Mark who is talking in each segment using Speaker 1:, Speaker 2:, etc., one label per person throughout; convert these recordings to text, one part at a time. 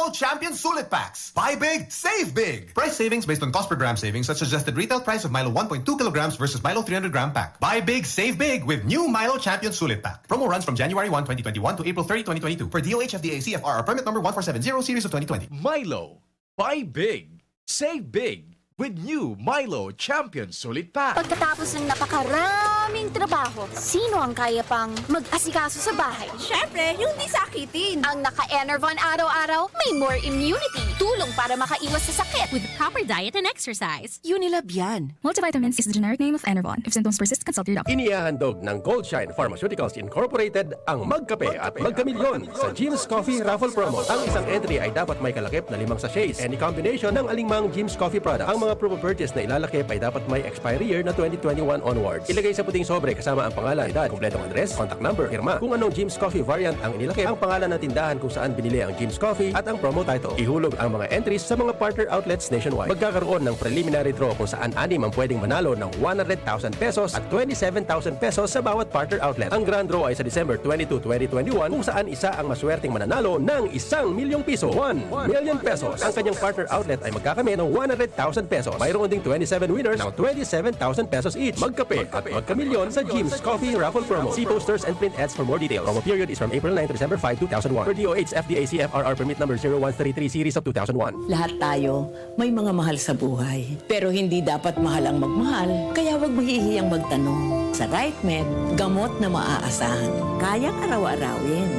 Speaker 1: Milo Champion Sulit Packs. Buy big, save big. Price savings based on cost per gram savings at suggested retail price of Milo 1.2 kilograms versus Milo 300 gram pack. Buy big, save big with new Milo Champion Sulit Pack. Promo runs from January 1, 2021 to April 30, 2022 per DOH FDA CFR permit number 1470 series of 2020.
Speaker 2: Milo. Buy big. Save big. With new Milo Champion Sulit Pack.
Speaker 3: Pagkatapos ng napakaraming trabaho, sino ang kaya pang mag-asikaso sa bahay?
Speaker 4: Siyempre, yung di sakitin.
Speaker 3: Ang naka-Enervon araw-araw, may more immunity. Tulong para makaiwas sa sakit.
Speaker 5: With proper diet and exercise.
Speaker 4: Unilab yan.
Speaker 6: Multivitamins is the generic name of Enervon. If symptoms persist, consult your doctor.
Speaker 7: Inihahandog ng Goldshine Pharmaceuticals Incorporated ang Magkape at Magkamilyon sa Jim's Coffee Raffle Promo. Ang isang entry ay dapat may kalakip na 5 sachets. Any combination ng alingmang Jim's Coffee products. Ang mga proof of purchase na ilalakip ay dapat may expiry year na 2021 onwards. Ilagay sa puting sobre kasama ang pangalan, edad, kumpletong address, contact number, firma. Kung anong Jim's Coffee variant ang inilakip, ang pangalan ng tindahan kung saan binili ang Jim's Coffee at ang promo title. Ihulog ang mga entries sa mga partner outlets nationwide. Magkakaroon ng preliminary draw kung saan 6 ang pwedeng manalo ng 100,000 pesos at 27,000 pesos sa bawat partner outlet. Ang grand draw ay sa December 22, 2021 kung saan isa ang maswerteng mananalo ng 1,000,000 piso. 1 million pesos. Ang kanyang partner outlet ay magkakamit ng 100,000 pesos. Mayroon ding 27 winners ng 27,000 pesos each. Magkape at magkamilyon sa Jim's Coffee Raffle Promo. See posters and print ads for more details. Promo period is from April 9 to December 5, 2001. Per DOH FDA CFRR permit number 0133 series of 2001.
Speaker 8: Lahat tayo may mga mahal sa buhay. Pero hindi dapat mahal ang magmahal, kaya huwag mahihiyang magtanong. Sa RightMed, gamot na maaasahan. Kayang araw-arawin.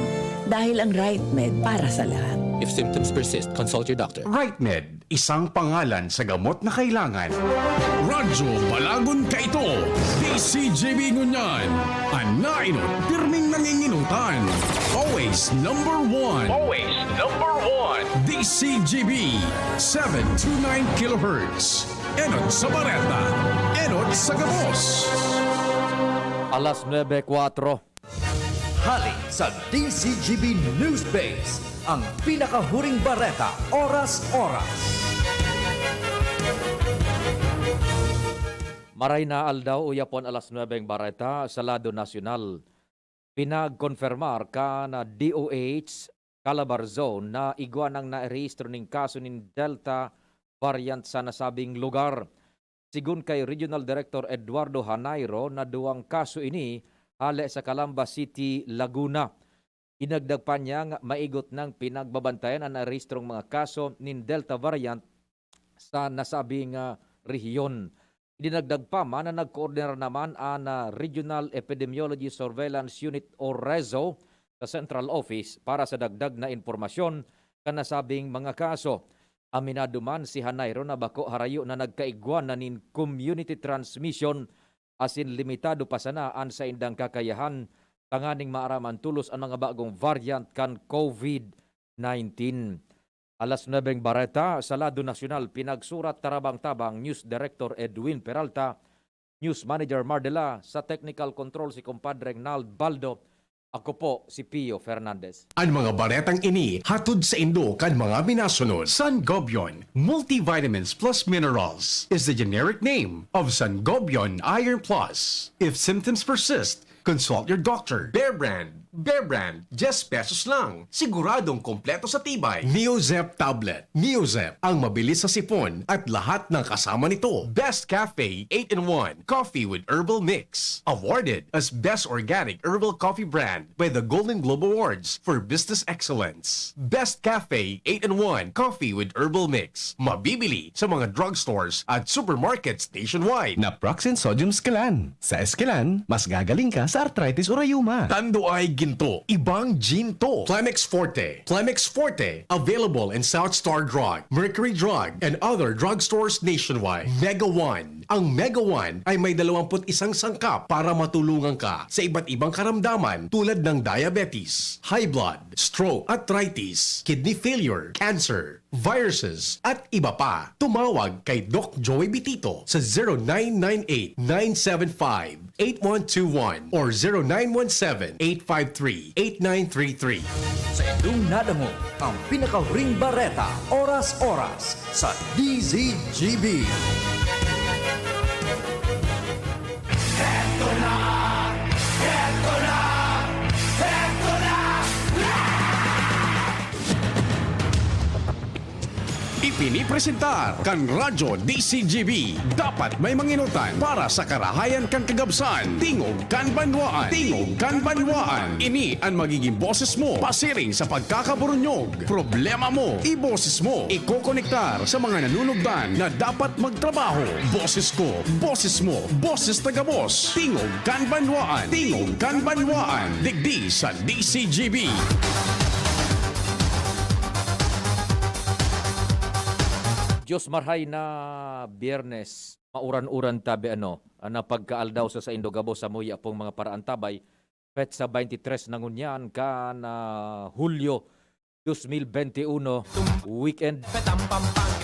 Speaker 8: Dahil ang RightMed para sa lahat.
Speaker 9: If symptoms persist, consult your doctor.
Speaker 2: RightMed, isang pangalan sa gamot na kailangan.
Speaker 10: Radyo Balagon Kaito, DCGB Ngunyan, Anainot, pirming nanginginutan. Always number one. Always number one. DCGB, 729 kHz. Enot sa Bareta, Enot sa Gabos.
Speaker 11: Alas 9:04.
Speaker 2: Halik sa DCGB News Base, ang pinakahuring bareta, oras-oras.
Speaker 11: Maray na aldaw uyapon alas 9 bareta sa lado nasyonal. Pinagkonfirmar ka na DOH Calabar Zone na iguanang nairehistro ng kaso ng Delta variant sa nasabing lugar. Sigun kay Regional Director Eduardo Hanairo na duwang kaso ini hale sa Calamba City, Laguna. Inagdag pa niya nga maigot ng pinagbabantayan ang narehistrong mga kaso ng Delta variant sa nasabing rehiyon. Dinagdag pa man na nag-coordinate naman ang Regional Epidemiology Surveillance Unit o REZO sa Central Office para sa dagdag na impormasyon kanasabing mga kaso. Aminado man si Hanairo na bako harayo na nagkaigwan na nin community transmission asin limitado pa sanaan sa indang kakayahan tanganing maaraman tulos ang mga bagong variant kan COVID-19. Alas 9 bareta sa lado nasyonal pinagsurat tarabang-tabang News Director Edwin Peralta, News Manager Mardela, sa Technical Control si Compadre Nald Baldo. Ako po si Pio Fernandez.
Speaker 10: Ang mga baretang ini hatod sa Indo kan mga minasunod. Sangobion Multivitamins Plus Minerals is the generic name of Sangobion Iron Plus. If symptoms persist, consult your doctor. Bear Brand, 10 pesos lang. Siguradong kompleto sa tibay. Neozep Tablet. Neozep, ang mabilis sa sipon at lahat ng kasama nito. Best Cafe 8-in-1 Coffee with Herbal Mix. Awarded as Best Organic Herbal Coffee Brand by the Golden Globe Awards for Business Excellence. Best Cafe 8-in-1 Coffee with Herbal Mix. Mabibili sa mga drugstores at supermarkets nationwide.
Speaker 7: Naproxen Sodium Scalan. Sa Escalan, mas gagaling ka sa arthritis o rayuma.
Speaker 10: Tando ay ginto. Ibang gin to. Plemex Forte. Plemex Forte. Available in South Star Drug, Mercury Drug, and other drugstores nationwide. Mega One. Ang Mega One ay may 21 sangkap para matulungan ka sa iba't ibang karamdaman tulad ng diabetes, high blood, stroke, arthritis, kidney failure, cancer, viruses, at iba pa. Tumawag kay Doc Joey Bitito sa 0998-975-8121 or 0917-853-8933.
Speaker 2: Sa indong nadamo, ang pinakahuring bareta, oras-oras sa DZGB.
Speaker 10: Ipinipresentar kan Radyo DCGB. Dapat may manginutan para sa karahayan kan kagabsan. Tingog kan banwaan. Tingog kan banwaan. Ini ang magiging boses mo pasiring sa pagkakaburunyog. Problema mo, iboses mo. Ikokonektar sa mga nanunugdan na dapat magtrabaho. Boses ko, boses mo, boses taga-boss. Tingog kan banwaan. Tingog kan banwaan. Digdi sa DCGB.
Speaker 11: Diyos marhay na Biyernes, mauran-uran tabi na pagkaaldaw sa Indogabo sa muya pong mga paraan tabay, pet sa 23 nangunyan ka na Hulyo 2021, weekend.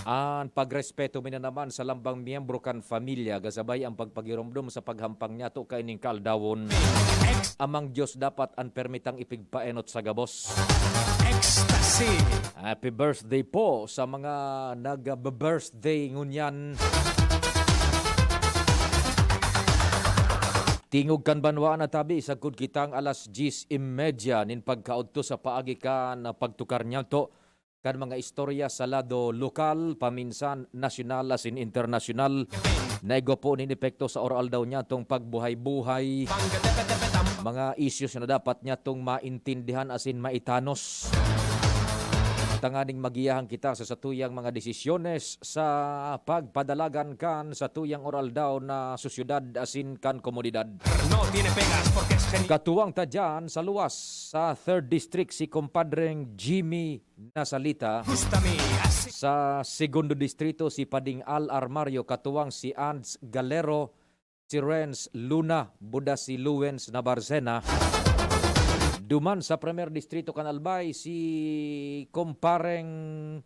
Speaker 11: Ang pagrespeto mina naman sa lambang miyembro kan familia, gasabay ang pagpagiromdom sa paghampang niya to kaining kaldawon. Amang Diyos dapat ang permitang ipigpaenot sa gabos. Ecstasy. Happy birthday po sa mga nag-birthday ngunyan. Tingog kan banwa na tabi, sagod kitang alas 10:30 nin pagkaudto sa paagi ka na pagtukar niya to kan mga istorya sa lado lokal, paminsan, nasyonal, as in internasyonal. Naigo po nin epekto sa oral daw niya tong pagbuhay-buhay. Mga issues na dapat niya tong maintindihan as in maitanos. Tanganing magiyahan kita sa satuyang mga desisyones sa pagpadalagan kan sa tuyang oral daw na susyudad asin kan komunidad. Katuwang ta dyan sa luwas sa 3rd District si kumpadreng Jimmy Nasalita. Sa 2nd Distrito si Pading Al Armario, katuwang si Ands Galero, si Renz Luna, buda si Luwens Nabarzena. Duman sa 1st Distrito Canalbay si kumpareng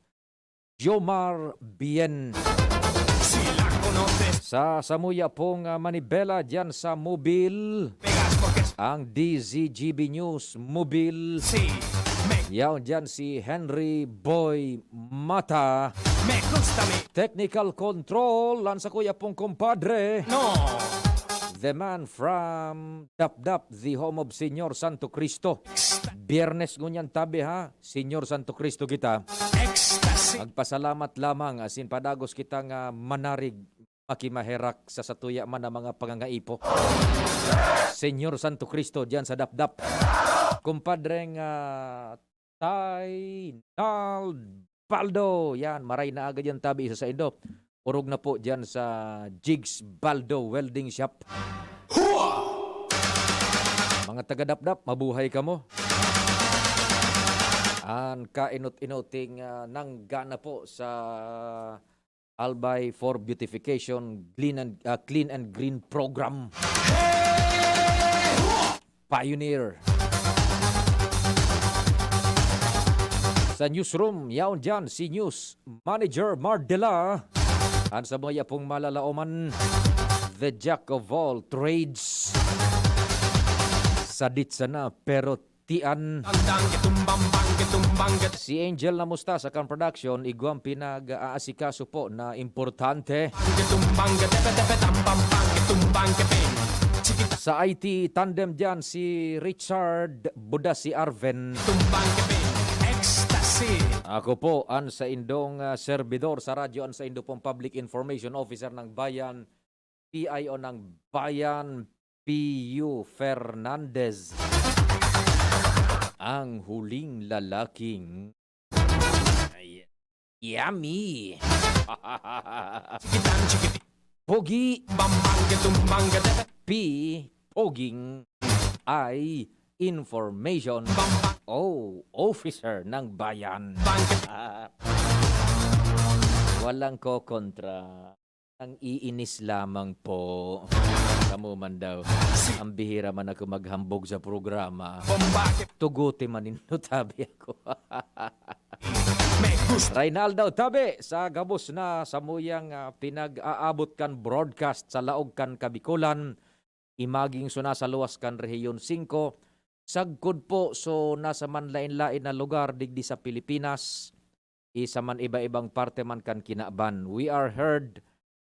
Speaker 11: Jomar Bien. Sa Samuya pong Manibela dyan sa Mobile, ang DZGB News Mobile. Yaon dyan si Henry Boy Mata. Technical Control, lan sa kuya pong kumpadre. The man from Dapdap, the home of Senyor Santo Cristo. Biyernes ngunyan tabi ha, Senyor Santo Cristo kita. Magpasalamat lamang asin padagos kita nga manarig makimaherak sa satuya man ang mga pangangaipo. Senyor Santo Cristo diyan sa Dapdap. Kumpadreng Tay Nalbaldo, yan, maray na agad yan tabi isa sa Indo. Urog na po dyan sa Jigs Baldo Welding Shop. Mga taga-dapdap, mabuhay ka mo. Ang kainot-inoting nanggana po sa Albay for Beautification Clean and Green Program. Pioneer. Sa newsroom, yaon dyan si News Manager Mardela. Ang sa mga pong malalaoman, the jack of all trades. Sadit sana pero tian. Si Angel na musta sa kan production, iguang pinag-aasikaso po na importante. Sa IT tandem dyan si Richard, buda si Arven. Ako po ang sa indong servidor sa radyo, ang sa indo pong Public Information Officer ng Bayan, PIO ng Bayan, P.U. Fernandez. Ang huling lalaking yummy. Pogi. P. Poging. I. Information. Officer ng bayan. Walang ko kontra. Ang iinis lamang po. Kamu man daw. Ang bihira man ako maghambog sa programa. Tuguti manin no tabi ako. Reynaldo tabi sa gabos na samuyang pinag-aabot kan broadcast sa laog kan Kabikulan. Imaging so nasa luwas kan Rehiyon 5. Sagkod po so nasa man lain-lain na lugar digdi sa Pilipinas. Isa man iba-ibang parte man kan Kinaban. We are heard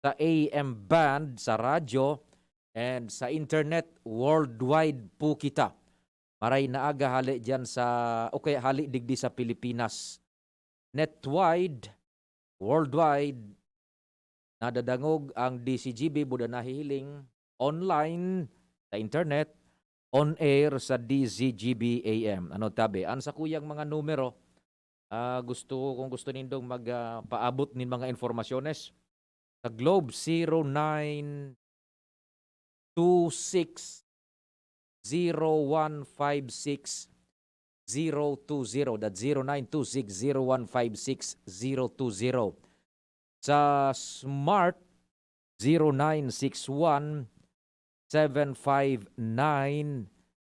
Speaker 11: sa AM band sa radyo and sa internet worldwide po kita. Maray na aga hali dyan sa, hali digdi sa Pilipinas. Netwide worldwide, nadadangog ang DCGB buda nahihiling online sa internet, on air sa DZGB AM. Ano tabi? An sa kuyang mga numero, kung gusto nindong magpaabot nin mga informasyones sa Globe 0926 0156 020. That's 0926 0156 020. Sa Smart 0961 759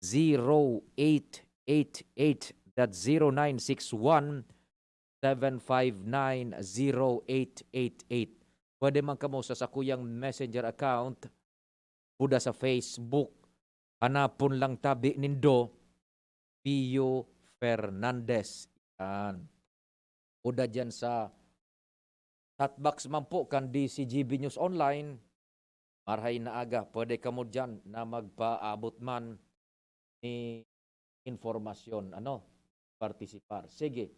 Speaker 11: 0888. That's 0961 759 0888. Pwede man kamo sa sakuyang messenger account, buda sa Facebook, hanapon lang tabi nindo Pio Fernandez. Yan. Uda dyan sa chatbox man po kan DCGB News Online. Marhay na aga. Pwede ka mo dyan na magpaabot man ni informasyon. Partisipar. Sige.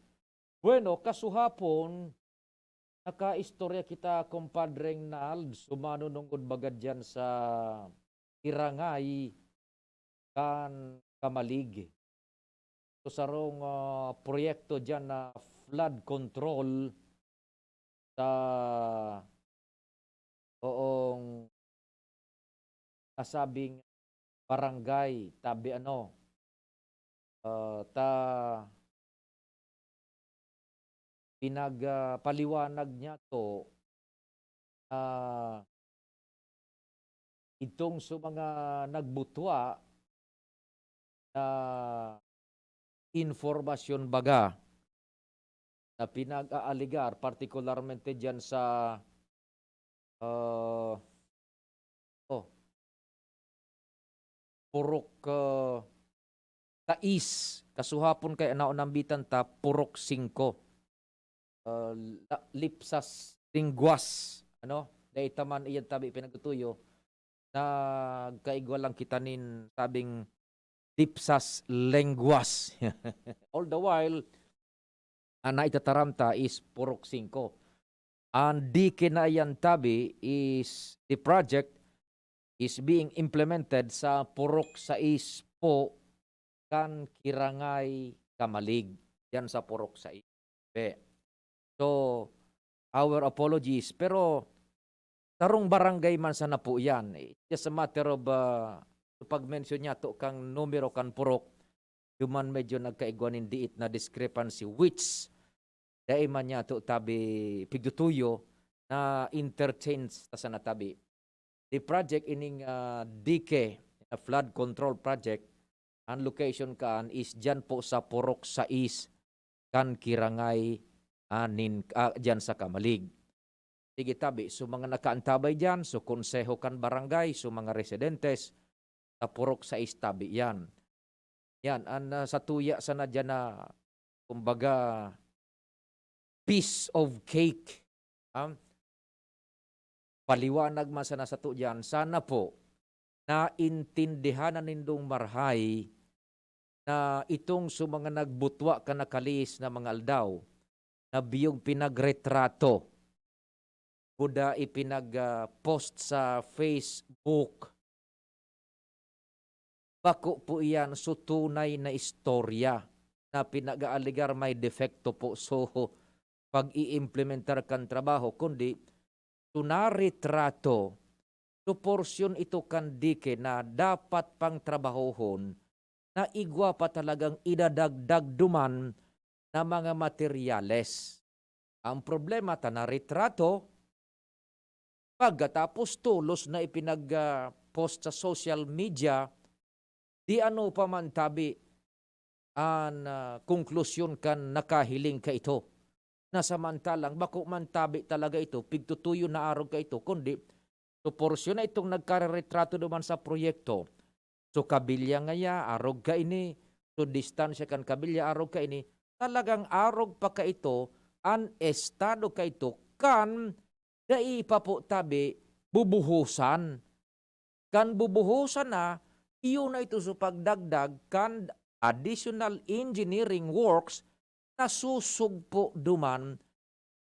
Speaker 11: Bueno, kasuhapon, nakaistorya kita, kumpadreng Nald, sumano nungod bagad dyan sa Irangay kan Kamalig. So sarong proyekto dyan na flood control sa nasabing barangay tabi pinagpaliwanag niya to itong sa mga nagbutwa na informasyon baga na pinag-aaligar, partikularmente dyan sa Purok Tais. Kasuhapon kay naunambitan ta Purok 5. Lipsas Linguas. Daitaman iyan tabi pinagtutuyo na kaigwalang kitanin sabing Lipsas Linguas. All the while, ang naitataramta is Purok 5. Ang di kinayan tabi is the project is being implemented sa Purok 6 po kan Kirangay Kamalig. Yan sa Purok 6. So, our apologies. Pero, tarong barangay man sana po yan. It's just a matter of pag-mention niya to kang numero kan Purok, yuman medyo nagkaigwanin diit na discrepancy which dahil man niya to tabi pigdutuyo na interchange ta sana tabi. The project ining DK, a flood control project, ang location kan is dyan po sa Purok 6 kan Kirangay dyan sa Kamalig. Sige tabi, so mga nakaantabay dyan, so konseho kan barangay, so mga residentes, sa Purok 6 tabi yan. Yan, sa tuya sana dyan na, kumbaga, piece of cake. Paliwanag man sana sa to dyan, sana po, naintindihan na nindong marhay na itong mga nagbutwa ka nakalis na mga aldaw, na biyong pinagretrato, kuda ipinag-post sa Facebook. Bako po iyan, so tunay na istorya na pinag-aaligar may defekto po. So, pag i-implementar kan trabaho, kundi tunaritrato, so porsyon ito kan dike na dapat pang trabahohon na igwa pa talagang idadagdag duman na mga materyales. Ang problema, tanaritrato, pagkatapos tulos na ipinag-post sa social media, di pa man tabi ang konklusyon kan nakahiling ka ito. Nasamantalang, bako man tabi talaga ito, pigtutuyo na araw ka ito, kundi, so porsyon na itong nagkaretrato naman sa proyekto. So kabilya ngaya, arog ka ini, so distansya kan kabilya, arog ka ini, talagang arog pa ka ito, an estado ka ito, kan, dai pa po tabi, bubuhusan. Kan bubuhusan na, iyon na ito sa pagdagdag, kan additional engineering works, nasusugpo duman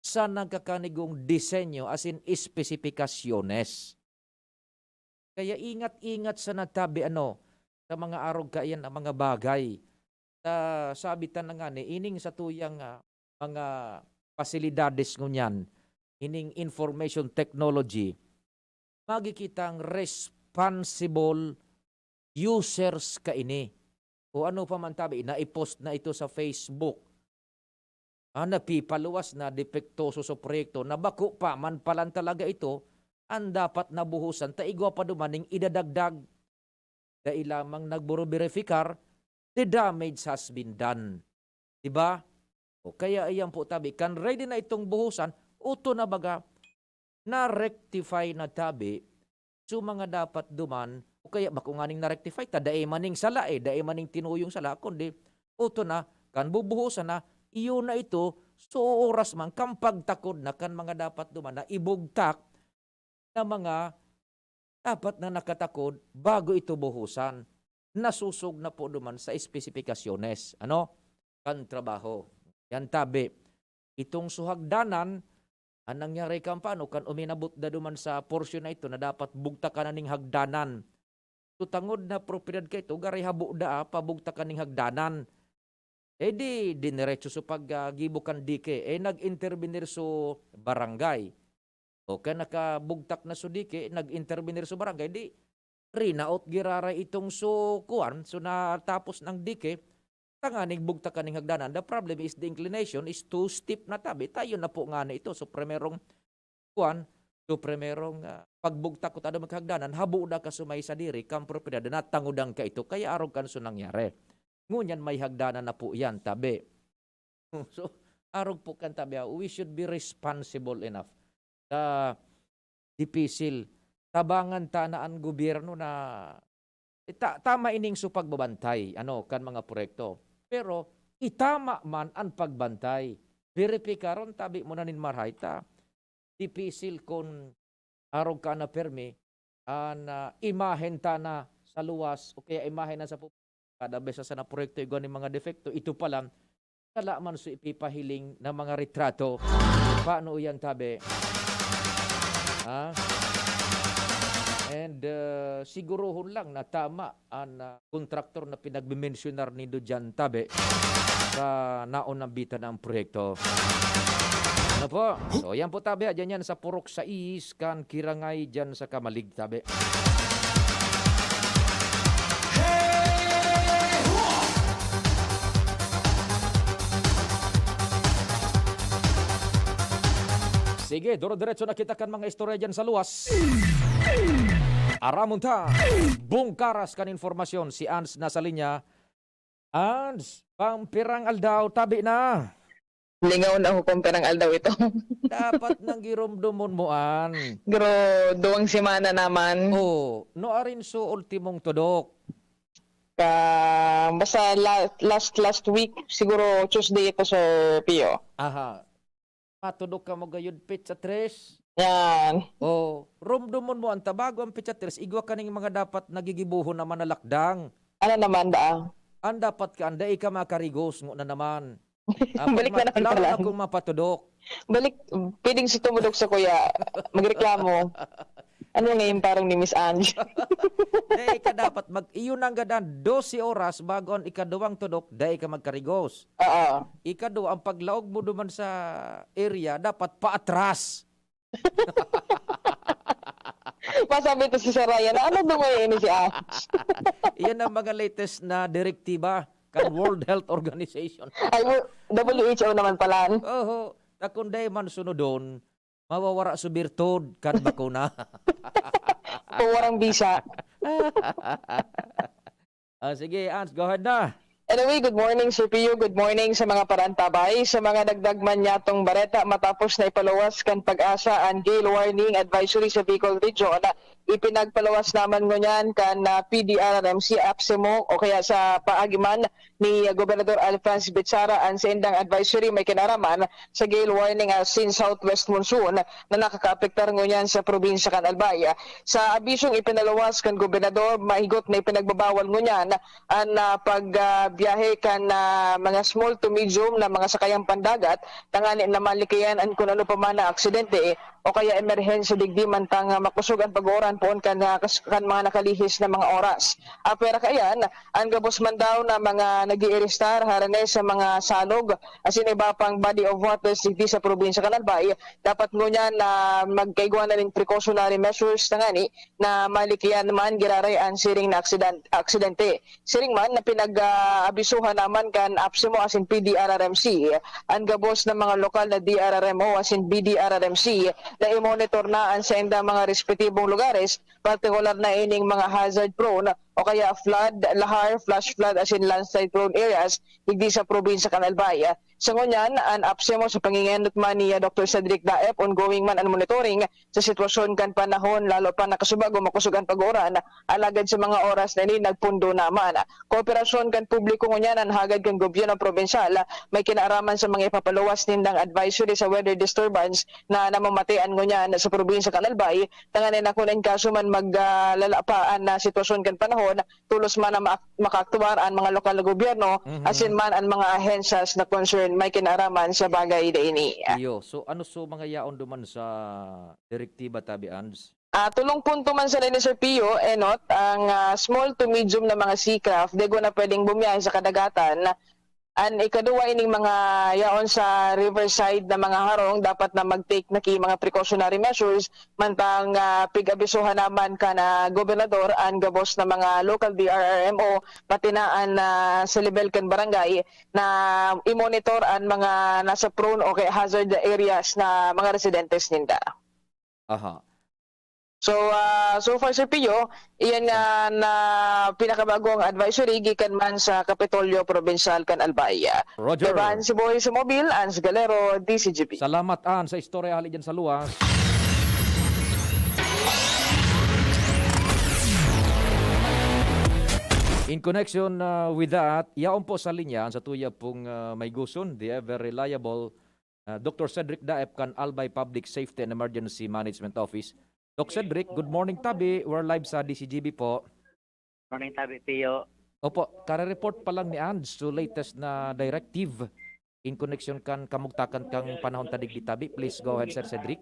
Speaker 11: sa nagkakanigong disenyo as in espesipikasyones. Kaya ingat-ingat sa natabi sa mga arog kayan ang mga bagay. Sabitan na nga ni, ining sa tuyang mga pasilidades ngunyan, ining information technology, magikitang responsible users ka ini. O ano pa man tabi, na-post na ito sa Facebook. Napipaluwas na depektoso sa proyekto, nabako pa man palan talaga ito, ang dapat nabuhusan, taigwa pa dumaning idadagdag. Dahil lamang nagburo-verifikar, the damage has been done. Diba? O kaya ayan po tabi, kan ready na itong buhusan, uto na baga, na-rectify na tabi, so mga dapat duman, o kaya makunganing na-rectify, dae maning sala dae maning tinuyong sala, kundi, uto na, kan bubuhusan na, iyo na ito, so oras man, kang pagtakod na, kan mga dapat duman, na ibugtak, na mga dapat na nakatakod, bago ito buhusan, nasusog na po duman sa espesipikasyones. Kan trabaho. Yan tabi. Itong suhagdanan, ang nangyari kan paano, kan uminabot na duman sa porsyon na ito na dapat bugtakan na ning hagdanan. Tutangod na propiedad ka ito, garay habo da pabugtakan ning hagdanan. Di diniretso so paggibukan dike, nag-intervenir so barangay. O kaya nakabugtak na so dike, nag-intervenir so barangay, di rinaot giraray itong so kuan, so natapos ng dike, tanganing bugtakan ning hagdanan. The problem is the inclination is too steep na tabi. Tayo na po nga na ito. So primerong kuan, so primerong pagbugtak ko tada maghagdanan, habo na ka sumay sa diri, kang propiedad na tangudang ka ito, kaya arog kan so nangyari. Ngunyan may hagdanan na po yan, tabi. So arog po kan tabi, we should be responsible enough. Dipisil. Tabangan tanaan gobyerno na tama ining so pagbabantay kan mga proyekto. Pero itama man ang pagbantay. Verifikaron tabi mo na nin marhayta. Dipisil kon arog ka na permi na imahen ta na sa luwas o kaya imahen na sa kada besa sa na proyekto igwa ni mga defekto. Ito pa lang kala man so ipipahiling na mga retrato. Paano yan tabi? And sigurohon lang na tama ang kontraktor na pinagbimensionar ni Dujan tabi sa naunambitan ng proyekto. Ano po? So yan po tabi, dyan yan sa Purok sa kan Kirangay dyan sa Kamalig tabi. Sige, duro-diretso na kita kan mga istorya dyan sa luwas. Aramon ta, bungkaras kan informasyon. Si Ans nasa linya. Ans, pampirang aldaw, tabi na.
Speaker 12: Lingaw na hukom perang aldaw ito.
Speaker 11: Dapat nang girumdumon mo an.
Speaker 12: Gro, 2 semana naman.
Speaker 11: Oh, no arin so ultimong tudok.
Speaker 12: Basta last week, siguro Tuesday ito sa Pio.
Speaker 11: Aha. Matudok ka mo gayud pizza tres.
Speaker 12: Yan.
Speaker 11: Oh, rumdumon mo ang tabago ang pizza tres. Igwa ka ning mga dapat nagigibuhon naman na lakdang.
Speaker 12: Ano naman da?
Speaker 11: Ang dapat ka, anday ka makarigos mo na naman.
Speaker 12: Balik na naman pala.
Speaker 11: Lalo akong mapatudok.
Speaker 12: Balik, pwedeng si tumudok sa kuya. Magreklamo. Ano ngayon parang ni Miss Ange?
Speaker 11: Dahil ka dapat iyon ang gadan 12 oras bago ang ikaduwang tudok, dahil ka magkarigos.
Speaker 12: Oo.
Speaker 11: Ikaduwa, ang paglaog mo duman sa area, dapat paatras.
Speaker 12: Masabi ito si Saraya na ano ngayon ni si Ange?
Speaker 11: Iyan ang mga latest na direktiba kan World Health Organization.
Speaker 12: Ay, WHO naman pala.
Speaker 11: Oo. Takunday man sunodon, mawawara sa birtod kan bakuna.
Speaker 12: Kung warang bisa.
Speaker 11: Sige, Ans, go ahead na.
Speaker 12: Anyway, good morning Sir Pio, good morning sa mga parantabay, sa mga dagdagman nyatong bareta matapos na ipalawas kan pag-asa ang gale warning advisory sa Bicol Region. Ipinagpalawas naman ngunyan kan PDRRMC APSEMO o kaya sa paagiman ni Gobernador Alphonse Bitsara ang sa indang advisory may kinaraman sa gale warning since southwest monsoon na nakakaapektar ngunyan sa probinsya kan Albay. Sa abisong ipinalawas kan Gobernador, mahigot na ipinagbabawal ngunyan ang pagbiyahe kan mga small to medium na mga sakayang pandagat tangani na malikayan ang kung ano pa man na aksidente o kaya emerhensya digdi man tang makusog ang pag-oran poon kan mga nakalihis na mga oras. Pero kayan, ang gabos man daw na mga nag-i-restar harane sa mga salog asin iba pang body of water digdi sa probinsya kan Albay, dapat ngunyan na magkaigwa na ning precautionary measures tangani na malikiyan naman giraray ang siring na aksidente. Siring man na pinag-abisuhan naman kan APSIMO asin PDRRMC ang gabos ng mga lokal na DRRMO asin BDRRMC na i-monitor na ang sa mga respetibong lugares, partikular na ining mga hazard prone o kaya flood, lahar, flash flood as in landslide prone areas hindi sa probinsya kan Albay. Sa ngunyan, ang APSIMO sa pangingenot man ni Dr. Cedric Daep, ongoing man ang monitoring sa sitwasyon kan panahon, lalo pa nakasubag o makusugan pag-oran, alagad sa mga oras na ini nagpundo naman. Kooperasyon kan publiko ngunyan ang hagad kan gobyerno probinsyal, may kinaaraman sa mga ipapaluwas nindang advisory sa weather disturbance na namamatayan ngunyan sa probinsya kan Albay, tanganin ako na kaso man maglalapaan na sitwasyon kan panahon, tulos man na makaaktuar ang mga lokal na gobyerno, asin man ang mga ahensyas na concern may kinaraman sa bagay na ini.
Speaker 11: So ano mga yaon duman sa direktiba tabi Ans?
Speaker 12: Tulong punto man sa ni Sir Pio, enot, ang small to medium na mga seacraft, dego na pwedeng bumiyahe sa kadagatan. Ang ikaduwa ining mga yaon sa riverside na mga harong dapat na mag-take na mga precautionary measures mantang pig-abisuhan naman ka na gobernador ang gabos na mga local DRRMO pati na sa level kan barangay na i-monitor ang mga nasa prone o kaya hazard areas na mga residentes ninda.
Speaker 11: Aha.
Speaker 12: So far Sir Pio, iyan nga na pinakabagong advisory gikan man sa Kapitolyo Provincial kan Albay.
Speaker 11: Roger.
Speaker 12: Diba, si Boy sa Mobil, Ans Galero, DCGP.
Speaker 11: Salamat An sa istorya hali dyan sa luwas. In connection with that, yaon po sa linya sa tuya pong may guson, the ever reliable Dr. Cedric Daep kan Albay Public Safety and Emergency Management Office. Doc Cedric, good morning tabi. We're live sa DCGB po.
Speaker 13: Morning tabi, Pio.
Speaker 11: Opo, kare-report pa lang ni Ands to latest na directive in connection kan kamugtakan kang panahon tadig di tabi. Please go ahead, Sir Cedric.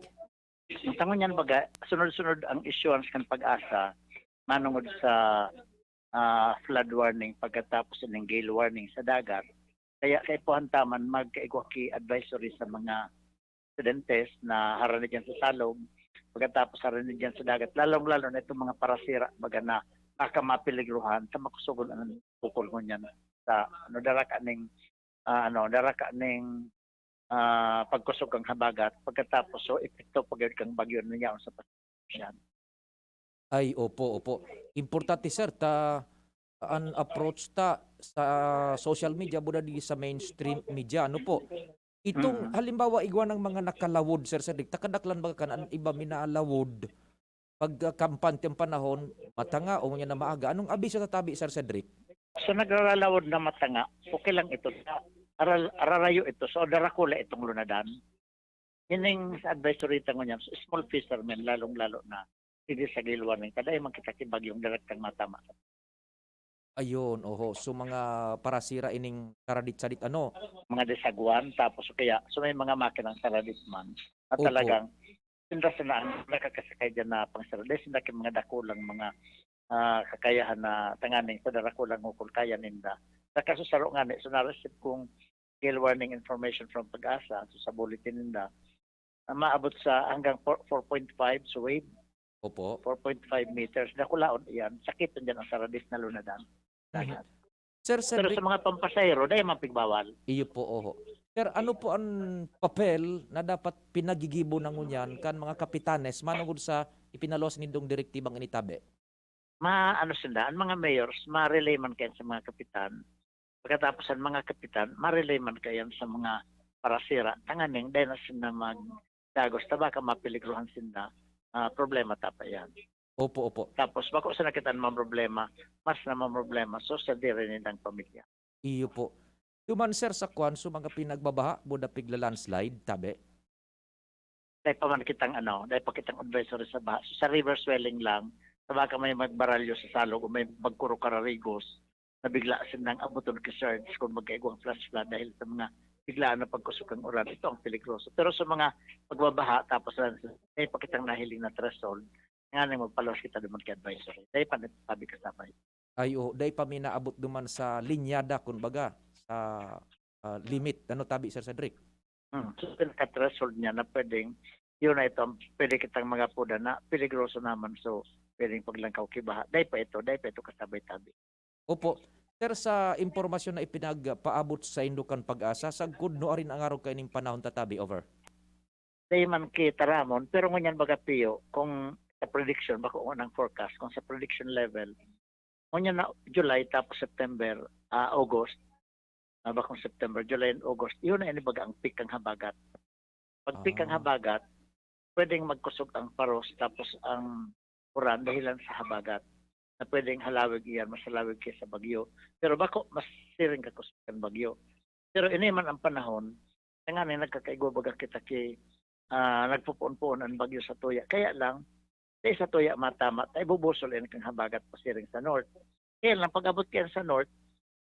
Speaker 13: Ang tangon yan baga, sunod-sunod ang issuance kan pag-asa manungod sa flood warning pagkatapos ng gale warning sa dagat. Kaya kay puhantaman magkaigwaki advisory sa mga studentes na harani dyan sa salog pagkatapos harani dyan sa dagat. Lalong-lalo na itong mga parasira baga na nakamapiligruhan sa makusugon ang pukol mo niyan sa daraka ning pagkusog ang habagat pagkatapos so epekto pagod kang bagyo niya sa pasyan.
Speaker 11: Ay, opo. Importante, sir, ang approach ta sa social media buda di sa mainstream media, ano po? Itong halimbawa igwa ng mga nakalawod, Sir Cedric, takadaklan ba kan ang iba minaalawod pagkampante ang panahon, matanga o niya na maaga. Anong abiso sa tabi, Sir Cedric?
Speaker 13: So nagralawod na matanga, okay lang ito. Ararayo ito, so darakula itong lunadan. Yun sa advisory tango niya, so small fishermen, lalong-lalo na hindi sa gale warning. Kada ay magkitakibag yung direktang matama.
Speaker 11: Ayun, oho. So mga parasira ining karadit-sadit ano?
Speaker 13: Mga desagwan, tapos kaya, so may mga makinang saradit man. At talagang, sinda na ang nakakasakay dyan na pangsaradit, sinda mga dakulang mga kakayahan na tanganing sa darakulang ukol kaya ninda. Sa kaso saro nga, so na-receive kong gale warning information from Pag-asa, so sa bulletin ninda, maabot sa hanggang 4.5 so wave.
Speaker 11: Opo.
Speaker 13: 4.5 meters. Nakulaon yan. Sakit dyan ang saradis na lunadan.
Speaker 11: Sir
Speaker 13: Pero
Speaker 11: Cedric,
Speaker 13: sa mga pampasahero, dahil mapigbawal.
Speaker 11: iyo po, oho. Sir, ano po ang papel na dapat pinagigibo ng unyan kan mga kapitanes manungod sa ipinalos nindong direktibang initabi?
Speaker 13: Ano sila, ang mga mayors, ma-relay man kayan sa mga kapitan. Pagkatapos ang mga kapitan, ma-relay man kayan sa mga parasira. Tanganing, dahil na sila mag-dagos, tabaka mapiligruhan sila. Problema tapa yan.
Speaker 11: Opo.
Speaker 13: Tapos bako sa nakitaan mga problema, mas na mga problema, so sa dire nilang pamilya.
Speaker 11: Iyo po. Duman sir sa kwan so mga pinagbabaha buda pigla landslide tabi.
Speaker 13: Dahil pa man kitang dahil pa kitang advisory sa baha. So, sa river swelling lang, sa baka may magbaralyo sa salog o may magkuro kararigos na bigla silang abuton ka surge kung magkaigwang flash flood dahil sa mga biglaan na pagkusok ng ulan. Ito ang peligroso. Pero sa mga pagbabaha tapos dahil pa kitang nahiling na threshold, nga nang magpalos kita naman kay advisory. Dahil pa nagsabi ka sabay.
Speaker 11: Ay dahil pa minaabot duman sa linyada kumbaga sa limit. Ano tabi Sir Cedric?
Speaker 13: So, pinaka-threshold niya na pwedeng, yun na ito, pwede kitang mga puda na peligroso naman. So, pwedeng paglangkaw kibaha. Dahil pa ito kasabay-tabi.
Speaker 11: Opo. Sir, sa impormasyon na ipinagpaabot sa Indukan Pag-asa, sagkod no arin ang araw kaining panahon tatabi, over.
Speaker 13: Dahil man kita Ramon, pero ngunyan baga Pio, kung sa prediction, baka unang forecast, kung sa prediction level, ngunyan na July tapos September, August, bakong September, July and August, yun na baga ang peak ang habagat. Pag peak ang habagat, pwedeng magkusog ang paros tapos ang uran dahilan sa habagat na pwedeng halawig iyan, mas halawig kaysa bagyo. Pero bako, mas siring kakusog ang bagyo. Pero ini man ang panahon, kaya nga nagkakaigwa baga kita nagpupuon-puon ang bagyo sa tuya. Kaya lang, sa tuya matama, tayo bubusol yan kang habagat pasiring sa north. Kaya lang, pag abot kayan sa north,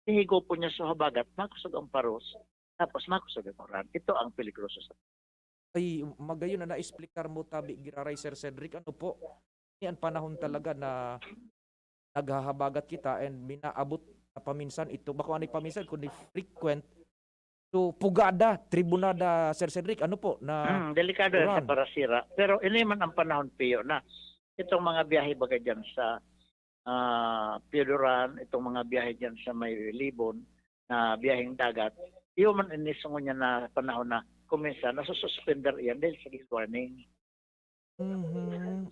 Speaker 13: hihigo po niya sa habagat, makusog ang paros, tapos makusog ang uran. Ito ang peligroso sa
Speaker 11: Ay, magayon na na-explicar mo tabi, Giraray Sir Cedric, ano po? Yan panahon talaga na naghahabagat kita and minaabot na paminsan ito, baka ano paminsan, kundi frequent, to pugada, tribunada, Sir Cedric, ano po? Na
Speaker 13: delikado yan sa parasira. Pero ini man ang panahon, Pio, na itong mga biyahe baga dyan sa Pioduran, itong mga biyahe dyan sa may Libon, na biyaheng dagat, iyon man inisungo niya na panahon na kuminsan, nasususpender yan dahil sa warning.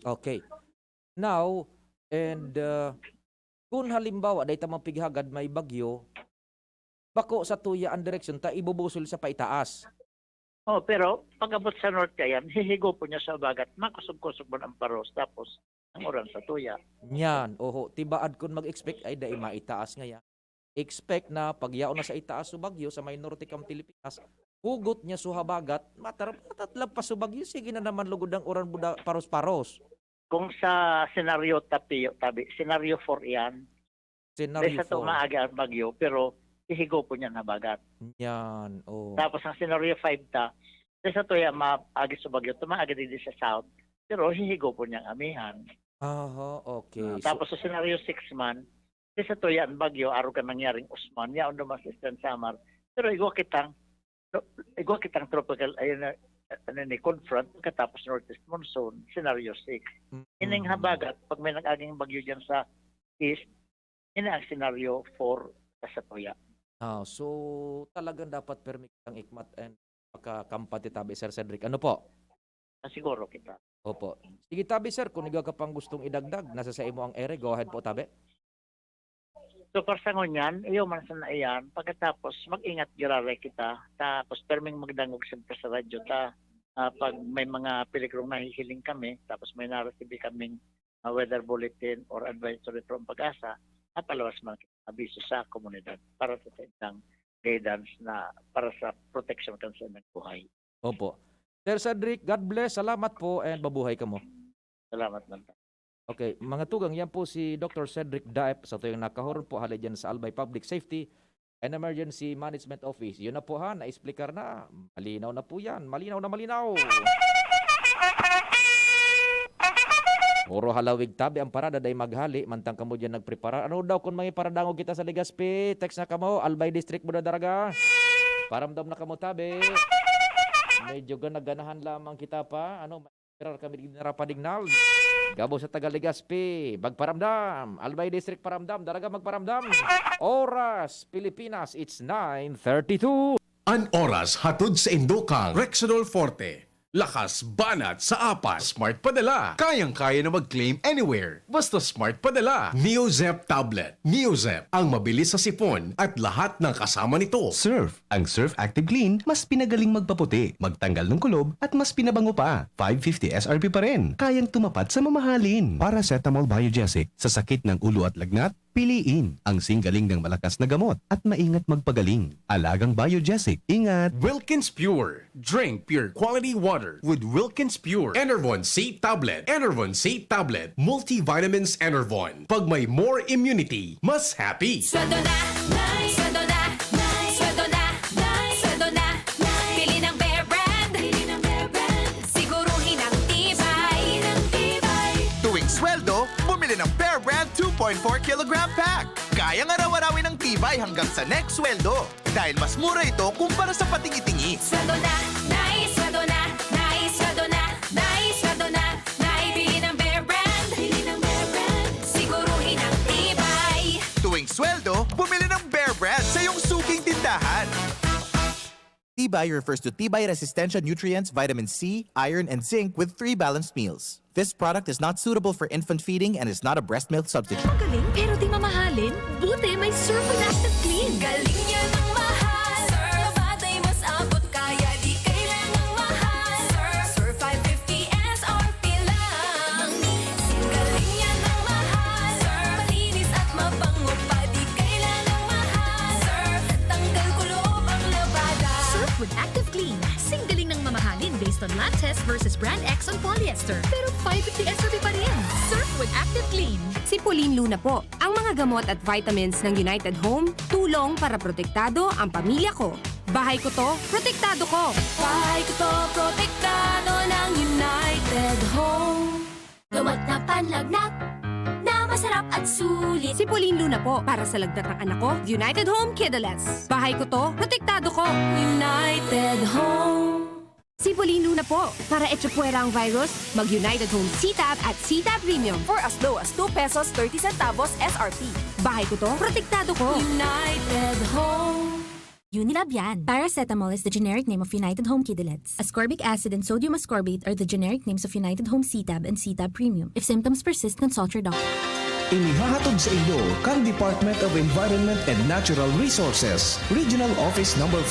Speaker 11: Okay. Now, and kung halimbawa, dahil tamang pighagad may bagyo, bako sa tuya ang direksyon, ta ibubusol sa paitaas.
Speaker 13: Pero pag abot sa north kayan, hihigo po niya sa bagat, makusog-kusog mo ang paros, tapos ang oran sa tuya.
Speaker 11: Yan, tibaad kung mag-expect ay dahil maitaas nga yan. Expect na pagyaon na sa itaas sa bagyo sa may norte kang Pilipinas, hugot niya sa habagat, matatlag pa sa bagyo, sige na naman lugod ang oran buda paros-paros.
Speaker 13: Kung sa senaryo tabi, senaryo 4 yan,
Speaker 11: Senaryo
Speaker 13: sa ito
Speaker 11: 4.
Speaker 13: maaga ang bagyo, pero hihigo po niya na bagat.
Speaker 11: Yan,
Speaker 13: Tapos ang senaryo 5 sa ito yan, maagi sa bagyo, tumaaga din sa south, pero hihigo po niyang amihan.
Speaker 11: Okay.
Speaker 13: Tapos sa senaryo 6 man, sa ito yan, bagyo, araw ka nangyaring Usman, yaon naman sa Eastern Samar, pero igwa kitang tropical, confront katapos northeast monsoon, scenario 6. Ining habagat, pag may nag-aging bagyo dyan sa east, ini ang scenario 4 sa tuya.
Speaker 11: So, talagang dapat permit ang ikmat and makakampat tabi, Sir Cedric. Ano po?
Speaker 13: Siguro kita.
Speaker 11: Opo. Sige tabi, Sir, kung ikaw ka pang gustong idagdag, nasa sa imo ang ere, go ahead po tabi.
Speaker 13: So, parsangon yan, iyo man sa naiyan, pagkatapos mag-ingat girare kita, tapos perming magdangog siyempre sa radyo pag may mga peligrong nahihiling kami, tapos may narasibi kaming weather bulletin or advisory from Pag-asa, at palawas mga abiso sa komunidad para sa isang guidance na para sa protection kan sa ng buhay.
Speaker 11: Opo. Sir Cedric, God bless, salamat po and mabuhay ka mo.
Speaker 13: Salamat man.
Speaker 11: Okay, mga tugang, yan po si Dr. Cedric Daep sa tuyong nakahoron po halay dyan sa Albay Public Safety and Emergency Management Office. Yun na po na-explicar na. Malinaw na po yan. Malinaw na malinaw. Puro halawig tabi ang parada day maghali. Mantang kamo dyan nagprepara. Ano daw kung may paradangog kita sa Legazpi? Text na kamo, Albay District mo na daraga. Paramdam na kamo tabi. Medyo ganahan lamang kita pa. Pero kami narapadingnal. Gabo sa taga Legazpi, magparamdam. Albay District paramdam, daraga magparamdam. Oras, Pilipinas, it's 9:32.
Speaker 10: An oras hatod sa Indokang Rexidol Forte. Lakas banat sa apas. Smart padala. Kayang-kaya na mag-claim anywhere. Basta smart padala. NeoZep Tablet. NeoZep, ang mabilis sa sipon at lahat ng kasama nito.
Speaker 14: Surf. Ang Surf Active Clean, mas pinagaling magpaputi, magtanggal ng kulob, at mas pinabango pa. 550 SRP pa rin. Kayang tumapat sa mamahalin. Paracetamol Biogesic, sa sakit ng ulo at lagnat, Piliin ang singgaling ng malakas na gamot at maingat magpagaling. Alagang Biogesic. Ingat!
Speaker 10: Wilkins Pure. Drink pure quality water with Wilkins Pure. Enervon C Tablet. Enervon C Tablet. Multivitamins Enervon. Pag may more immunity, mas happy.
Speaker 4: Sweldo na, sweldo na, sweldo na, sweldo na. Pili ng Bear Brand, siguruhin ang tibay.
Speaker 2: Tuwing sweldo, bumili ng Bear Brand 2.4 kilogram pack. Kayang araw-arawin ng tibay hanggang sa next sweldo. Dahil mas mura ito kumpara sa patingi-tingi.
Speaker 4: Sweldo na, sweldo na, sweldo na, sweldo na. Pili ng Bear Brand, siguruhin ang tibay.
Speaker 2: Tuwing sweldo, bumili ng Bear Brand sa iyong suking tindahan.
Speaker 15: Tibay refers to Tibay Resistensya nutrients, vitamin C, iron, and zinc with 3 balanced meals. This product is not suitable for infant feeding and is not a breast milk substitute.
Speaker 4: Galing pero di mamahalin. Buti may Surf with Active Clean. Galing niya ng mahal. Surf, batay mas abot kaya di kailangang mahal. Surf 550 SRP lang. Galing niya ng mahal. Surf, malinis at mabango pa di kailangang mahal. Surf, tanggal kulob ang labada.
Speaker 5: Surf with Active Clean. Singgaling ng mamahalin based on lab test versus brand X on polyester. Pero 550 SRP pa rin. Surf with Active Clean.
Speaker 4: Si Pauline Luna po. Ang mga gamot at vitamins ng United Home, tulong para protektado ang pamilya ko. Bahay ko to, protektado ko. Bahay ko to, protektado ng United Home.
Speaker 3: Gamot na panlagnat na masarap at sulit.
Speaker 4: Si Pauline Luna po. Para sa lagnat ng anak ko, United Home Kidlets. Bahay ko to, protektado ko. United Home. Si Pauline Luna po. Para etsapuera ang virus, mag-United Home CTAB at CTAB Premium for as low as 2 pesos 30 centavos SRP. Bahay ko to, protektado ko. United Home.
Speaker 6: Unilab yan. Paracetamol is the generic name of United Home Kidlets. Ascorbic acid and sodium ascorbate are the generic names of United Home CTAB and CTAB Premium. If symptoms persist, consult your doctor.
Speaker 14: Inihahatod sa inyo kang Department of Environment and Natural Resources, Regional Office No. 5,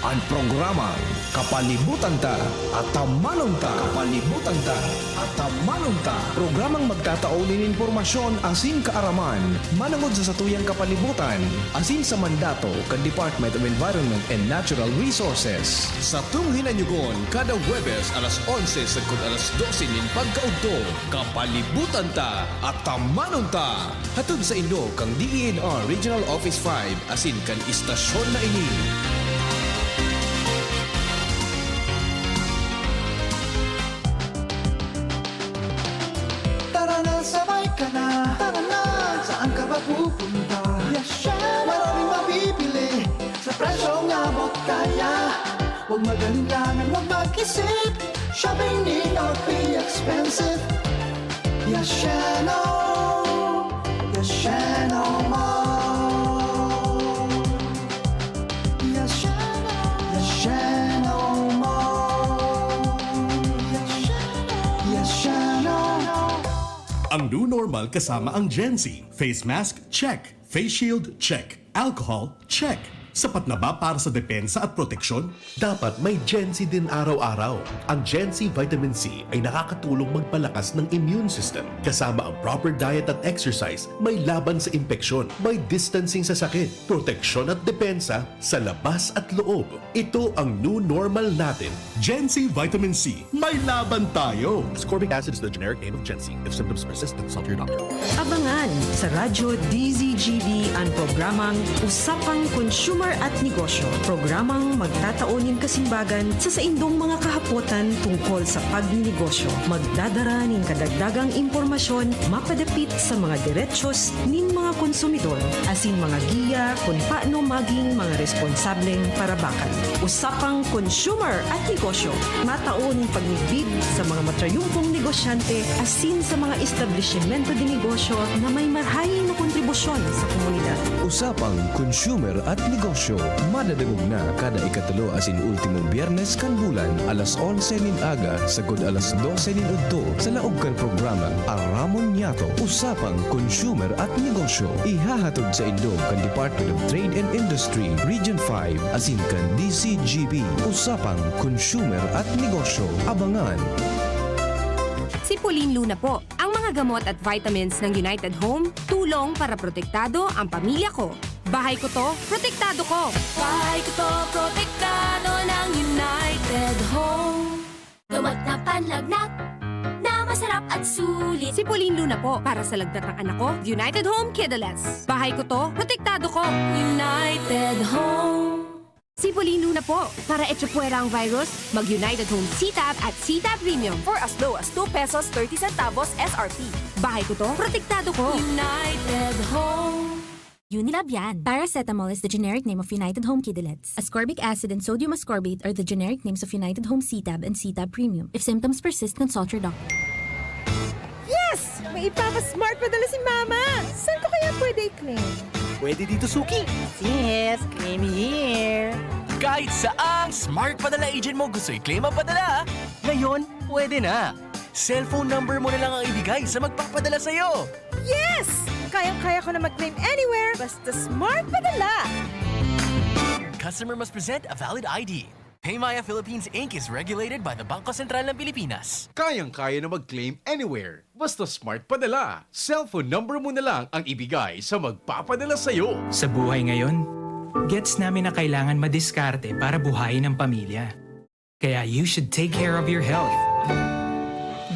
Speaker 14: ang programang Kapalibutan Ta at Tamanon Ta. Kapalibutan Ta at Tamanon Ta. Programang magtataunin informasyon asin kaaraman, manangod sa satuyang kapalibutan, asin sa mandato kan Department of Environment and Natural Resources. Sa tunghinanyugon, kada Huwebes alas 11 sagkod alas 12 nin pagkaugto, Kapalibutan Ta at Tamanon Ta. Hatod sa inyo kang DENR Regional Office 5 asin kan istasyon na ini.
Speaker 2: Tara na, sabay ka na. Tara na, saan ka ba pupunta? Maraming mabibili sa presyong abot kaya. Huwag magalinlangan, huwag mag-isip. Shopping need not be expensive. Yashano Mall. Yashano Mall. Yashano.
Speaker 10: Ang new normal kasama ang Gen Z. Face mask? Check. Face shield? Check. Alcohol? Check. Sapat na ba para sa depensa at proteksyon? Dapat may Gen Z din araw-araw. Ang Gen Z Vitamin C ay nakakatulong magpalakas ng immune system. Kasama ang proper diet at exercise, may laban sa impeksyon, may distancing sa sakit, proteksyon at depensa sa labas at loob. Ito ang new normal natin. Gen Z Vitamin C. May laban tayo!
Speaker 1: Ascorbic acid is the generic name of Gen Z. If symptoms persist, consult your doctor.
Speaker 8: Abangan sa Radyo DZGB ang programang Usapang Consumer at Negosyo. Programang magtataunin kasimbagan sa saindong mga kahapotan tungkol sa pagninegosyo. Magdadara ning kadagdagang impormasyon mapadapit sa mga diretsyon ning mga konsumidor asin mga giya kung paano maging mga responsableng parabakan. Usapang Consumer at Negosyo. Matauning pagnibid sa mga matrayumpong negosyante asin sa mga establishmento de negosyo na may marhayin na kontribusyon sa komunidad.
Speaker 14: Usapang Consumer at Negosyo. Madadagog na kada ikatulo asin ultimong biyernes kan bulan alas 11 nin aga sagod alas 12 nin udto sa laog kan programang Aramon Yato. Usapang Consumer at Negosyo. Ihahatod sa indog kan Department of Trade and Industry Region 5 asin kan DCGB. Usapang Consumer at Negosyo. Abangan.
Speaker 4: Si Pauline Luna po. Ang mga Mga gamot at vitamins ng United Home, tulong para protektado ang pamilya ko. Bahay ko to, protektado ko. Bahay ko to, protektado ng United Home.
Speaker 3: Gamot na panlagnat na masarap at sulit.
Speaker 4: Sipulin Luna po para sa lagnat ng anak ko, United Home Kidlets. Bahay ko to, protektado ko. United Home. Sipulin Luna po para etsapuera ang virus, mag-United Home CTAB at CTAB Premium for as low as 2 pesos 30 centavos SRP. Bahay ko to, protektado ko. United Home.
Speaker 6: Unilab yan. Paracetamol is the generic name of United Home Kidlets. Ascorbic acid and sodium ascorbate are the generic names of United Home CTAB and CTAB Premium. If symptoms persist, consult your doctor.
Speaker 5: Yes! May ipapa-smart padala si Mama! Saan ko kaya pwede i-claim?
Speaker 2: Pwede dito, Suki.
Speaker 5: Yes, claim here.
Speaker 2: Kahit saang smart padala agent mo gusto i-claim ang padala, ngayon, pwede na. Cellphone number mo na lang ang ibigay sa magpapadala sa'yo.
Speaker 5: Yes! Kayang-kaya ko na mag-claim anywhere basta smart padala.
Speaker 2: Customer must present a valid ID. Paymaya Philippines Inc. is regulated by the Bangko Sentral ng Pilipinas.
Speaker 10: Kayang-kaya na mag-claim anywhere. Basta smart padala. Cellphone number mo na lang ang ibigay sa magpapadala sa'yo.
Speaker 16: Sa buhay ngayon, gets namin na kailangan madiskarte para buhayin ang pamilya. Kaya you should take care of your health.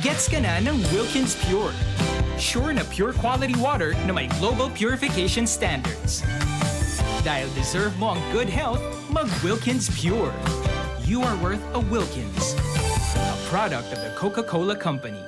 Speaker 16: Gets ka na ng Wilkins Pure. Sure na pure quality water na may global purification standards. Dahil deserve mo ang good health, mag-Wilkins Pure. You are worth a Wilkins. A product of the Coca-Cola Company.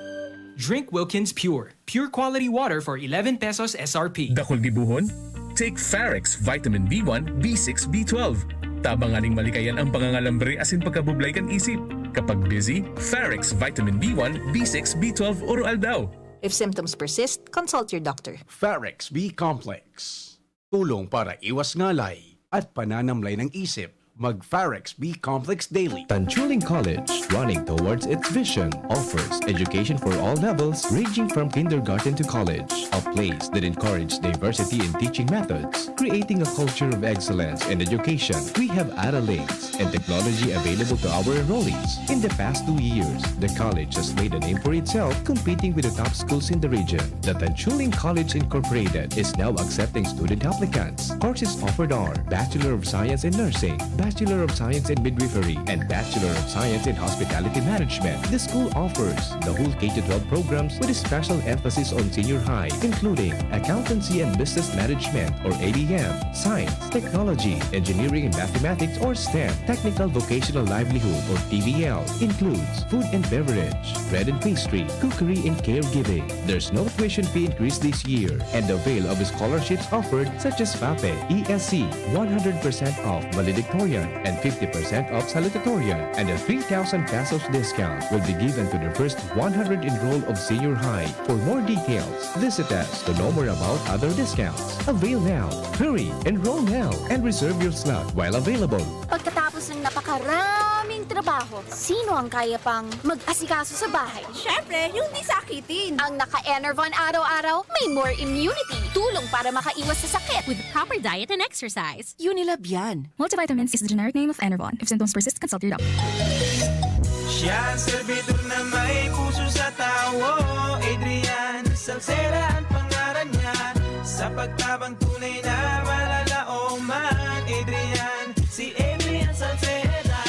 Speaker 16: Drink Wilkins Pure. Pure quality water for 11 pesos SRP.
Speaker 14: Dakol gibuhon? Take Farex Vitamin B1, B6, B12. Tabanganing malikayan ang pangangalambre asin pagkabublay kan isip. Kapag busy, Farex Vitamin B1, B6, B12 oral daw.
Speaker 5: If symptoms persist, consult your doctor.
Speaker 10: Farex B Complex. Tulong para iwas ngalay at pananamlay ng isip. Mag-Farex B Complex Daily.
Speaker 14: Tanchuling College, running towards its vision, offers education for all levels ranging from kindergarten to college. A place that encourages diversity in teaching methods, creating a culture of excellence in education. We have accolades and technology available to our enrollees. In the past 2 years, the college has made a name for itself, competing with the top schools in the region. The Tanchuling College Incorporated is now accepting student applicants. Courses offered are Bachelor of Science in Nursing, Bachelor of Science in Midwifery, and Bachelor of Science in Hospitality Management. The school offers the whole K-12 programs with a special emphasis on senior high, including Accountancy and Business Management or ABM, Science, Technology, Engineering and Mathematics or STEM, Technical Vocational Livelihood or TVL, includes Food and Beverage, Bread and Pastry, Cookery and Caregiving. There's no tuition fee increase this year, and avail of scholarships offered such as FAPE, ESC, 100% off valedictorian, and 50% off salutatorian, and a 3,000 pesos discount will be given to the first 100 enrolled of senior high. For more details, visit us to know more about other discounts. Avail now, hurry, enroll now, and reserve your slot while available.
Speaker 3: Pagkatapos ng napakaraming trabaho, sino ang kaya pang mag-asikaso sa bahay?
Speaker 5: Siyempre, yung di sakitin.
Speaker 3: Ang naka-Enervon araw-araw, may more immunity. Tulong para makaiwas sa sakit.
Speaker 6: With proper diet and exercise.
Speaker 5: Unilab yan.
Speaker 6: Multivitamins is the generic name of Enervon. If symptoms persist, consult your doctor.
Speaker 2: Siya ang servidor na may puso sa tawo. Adrian Salceda ang pangalan niya. Sa pagtabang tunay na malalaoman. Adrian, si Adrian Salceda.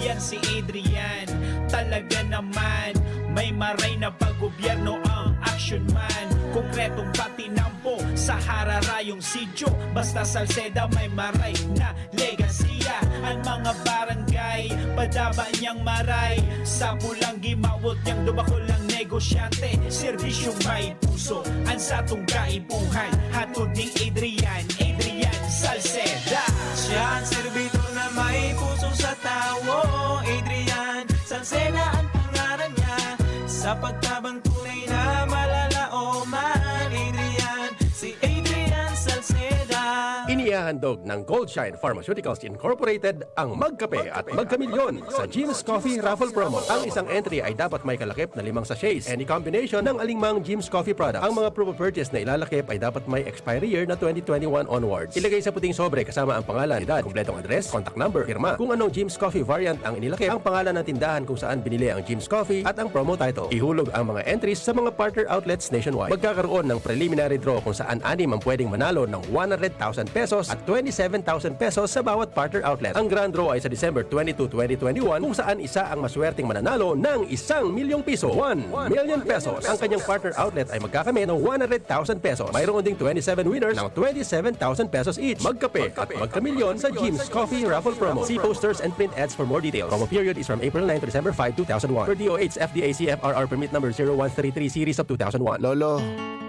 Speaker 2: Yan si Adrian, talaga naman. May maray na pag-gobyerno ang action man. Konkretong patinampo sa hararayong sidyo. Basta Salceda may maray na legasiya. Ang mga barangay, padaba niyang maray. Sa pulang gimawot niyang dumakol ang negosyante. Serbisyong may puso, ang satong kaibuhan. Hatod ni Adrian, Adrian Salceda. Siya ang servidor na may puso sa tawo. Adrian Salceda ang pangalan niya. Sa pagtabang tunay na malalaoman. Adrian, si Adrian Salceda.
Speaker 7: Iniya Hinahandog ng Goldshine Pharmaceuticals Incorporated ang magkape at magkamilyon sa Jim's Coffee Raffle Promo. Ang isang entry ay dapat may kalakip na 5 sachets. Any combination ng alingmang Jim's Coffee products. Ang mga proof of purchase na ilalakip ay dapat may expiry year na 2021 onwards. Ilagay sa puting sobre kasama ang pangalan, edad, kumpletong address, contact number, firma, kung anong Jim's Coffee variant ang inilakip, ang pangalan ng tindahan kung saan binili ang Jim's Coffee at ang promo title. Ihulog ang mga entries sa mga partner outlets nationwide. Magkakaroon ng preliminary draw kung saan 6 ang pwedeng manalo ng 100,000 pesos at 27,000 pesos sa bawat partner outlet. Ang grand draw ay sa December 22, 2021 kung saan isa ang maswerteng mananalo ng 1 milyong piso. 1 million pesos. Ang kanyang partner outlet ay magkakamit ng 100,000 pesos. Mayroon ding 27 winners ng 27,000 pesos each. Magkape at magkamilyon sa Jim's Coffee Raffle Promo. See posters and print ads for more details. Promo period is from April 9 to December 5, 2001. Per DOH FDA CFRR permit number 0133 series of 2001.
Speaker 17: Lolo,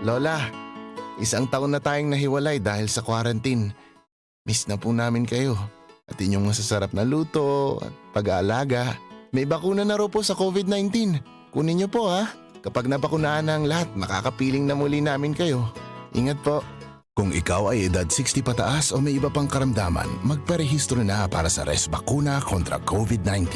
Speaker 17: Lola, 1 taon na tayong nahiwalay dahil sa quarantine. Miss na po namin kayo. At inyong masasarap na luto at pag-aalaga. May bakuna na raw po sa COVID-19. Kunin niyo po ha. Kapag nabakunaan na ang lahat, makakapiling na muli namin kayo. Ingat po. Kung ikaw ay edad 60 pataas o may iba pang karamdaman, magparehistro na para sa Res Bakuna kontra COVID-19.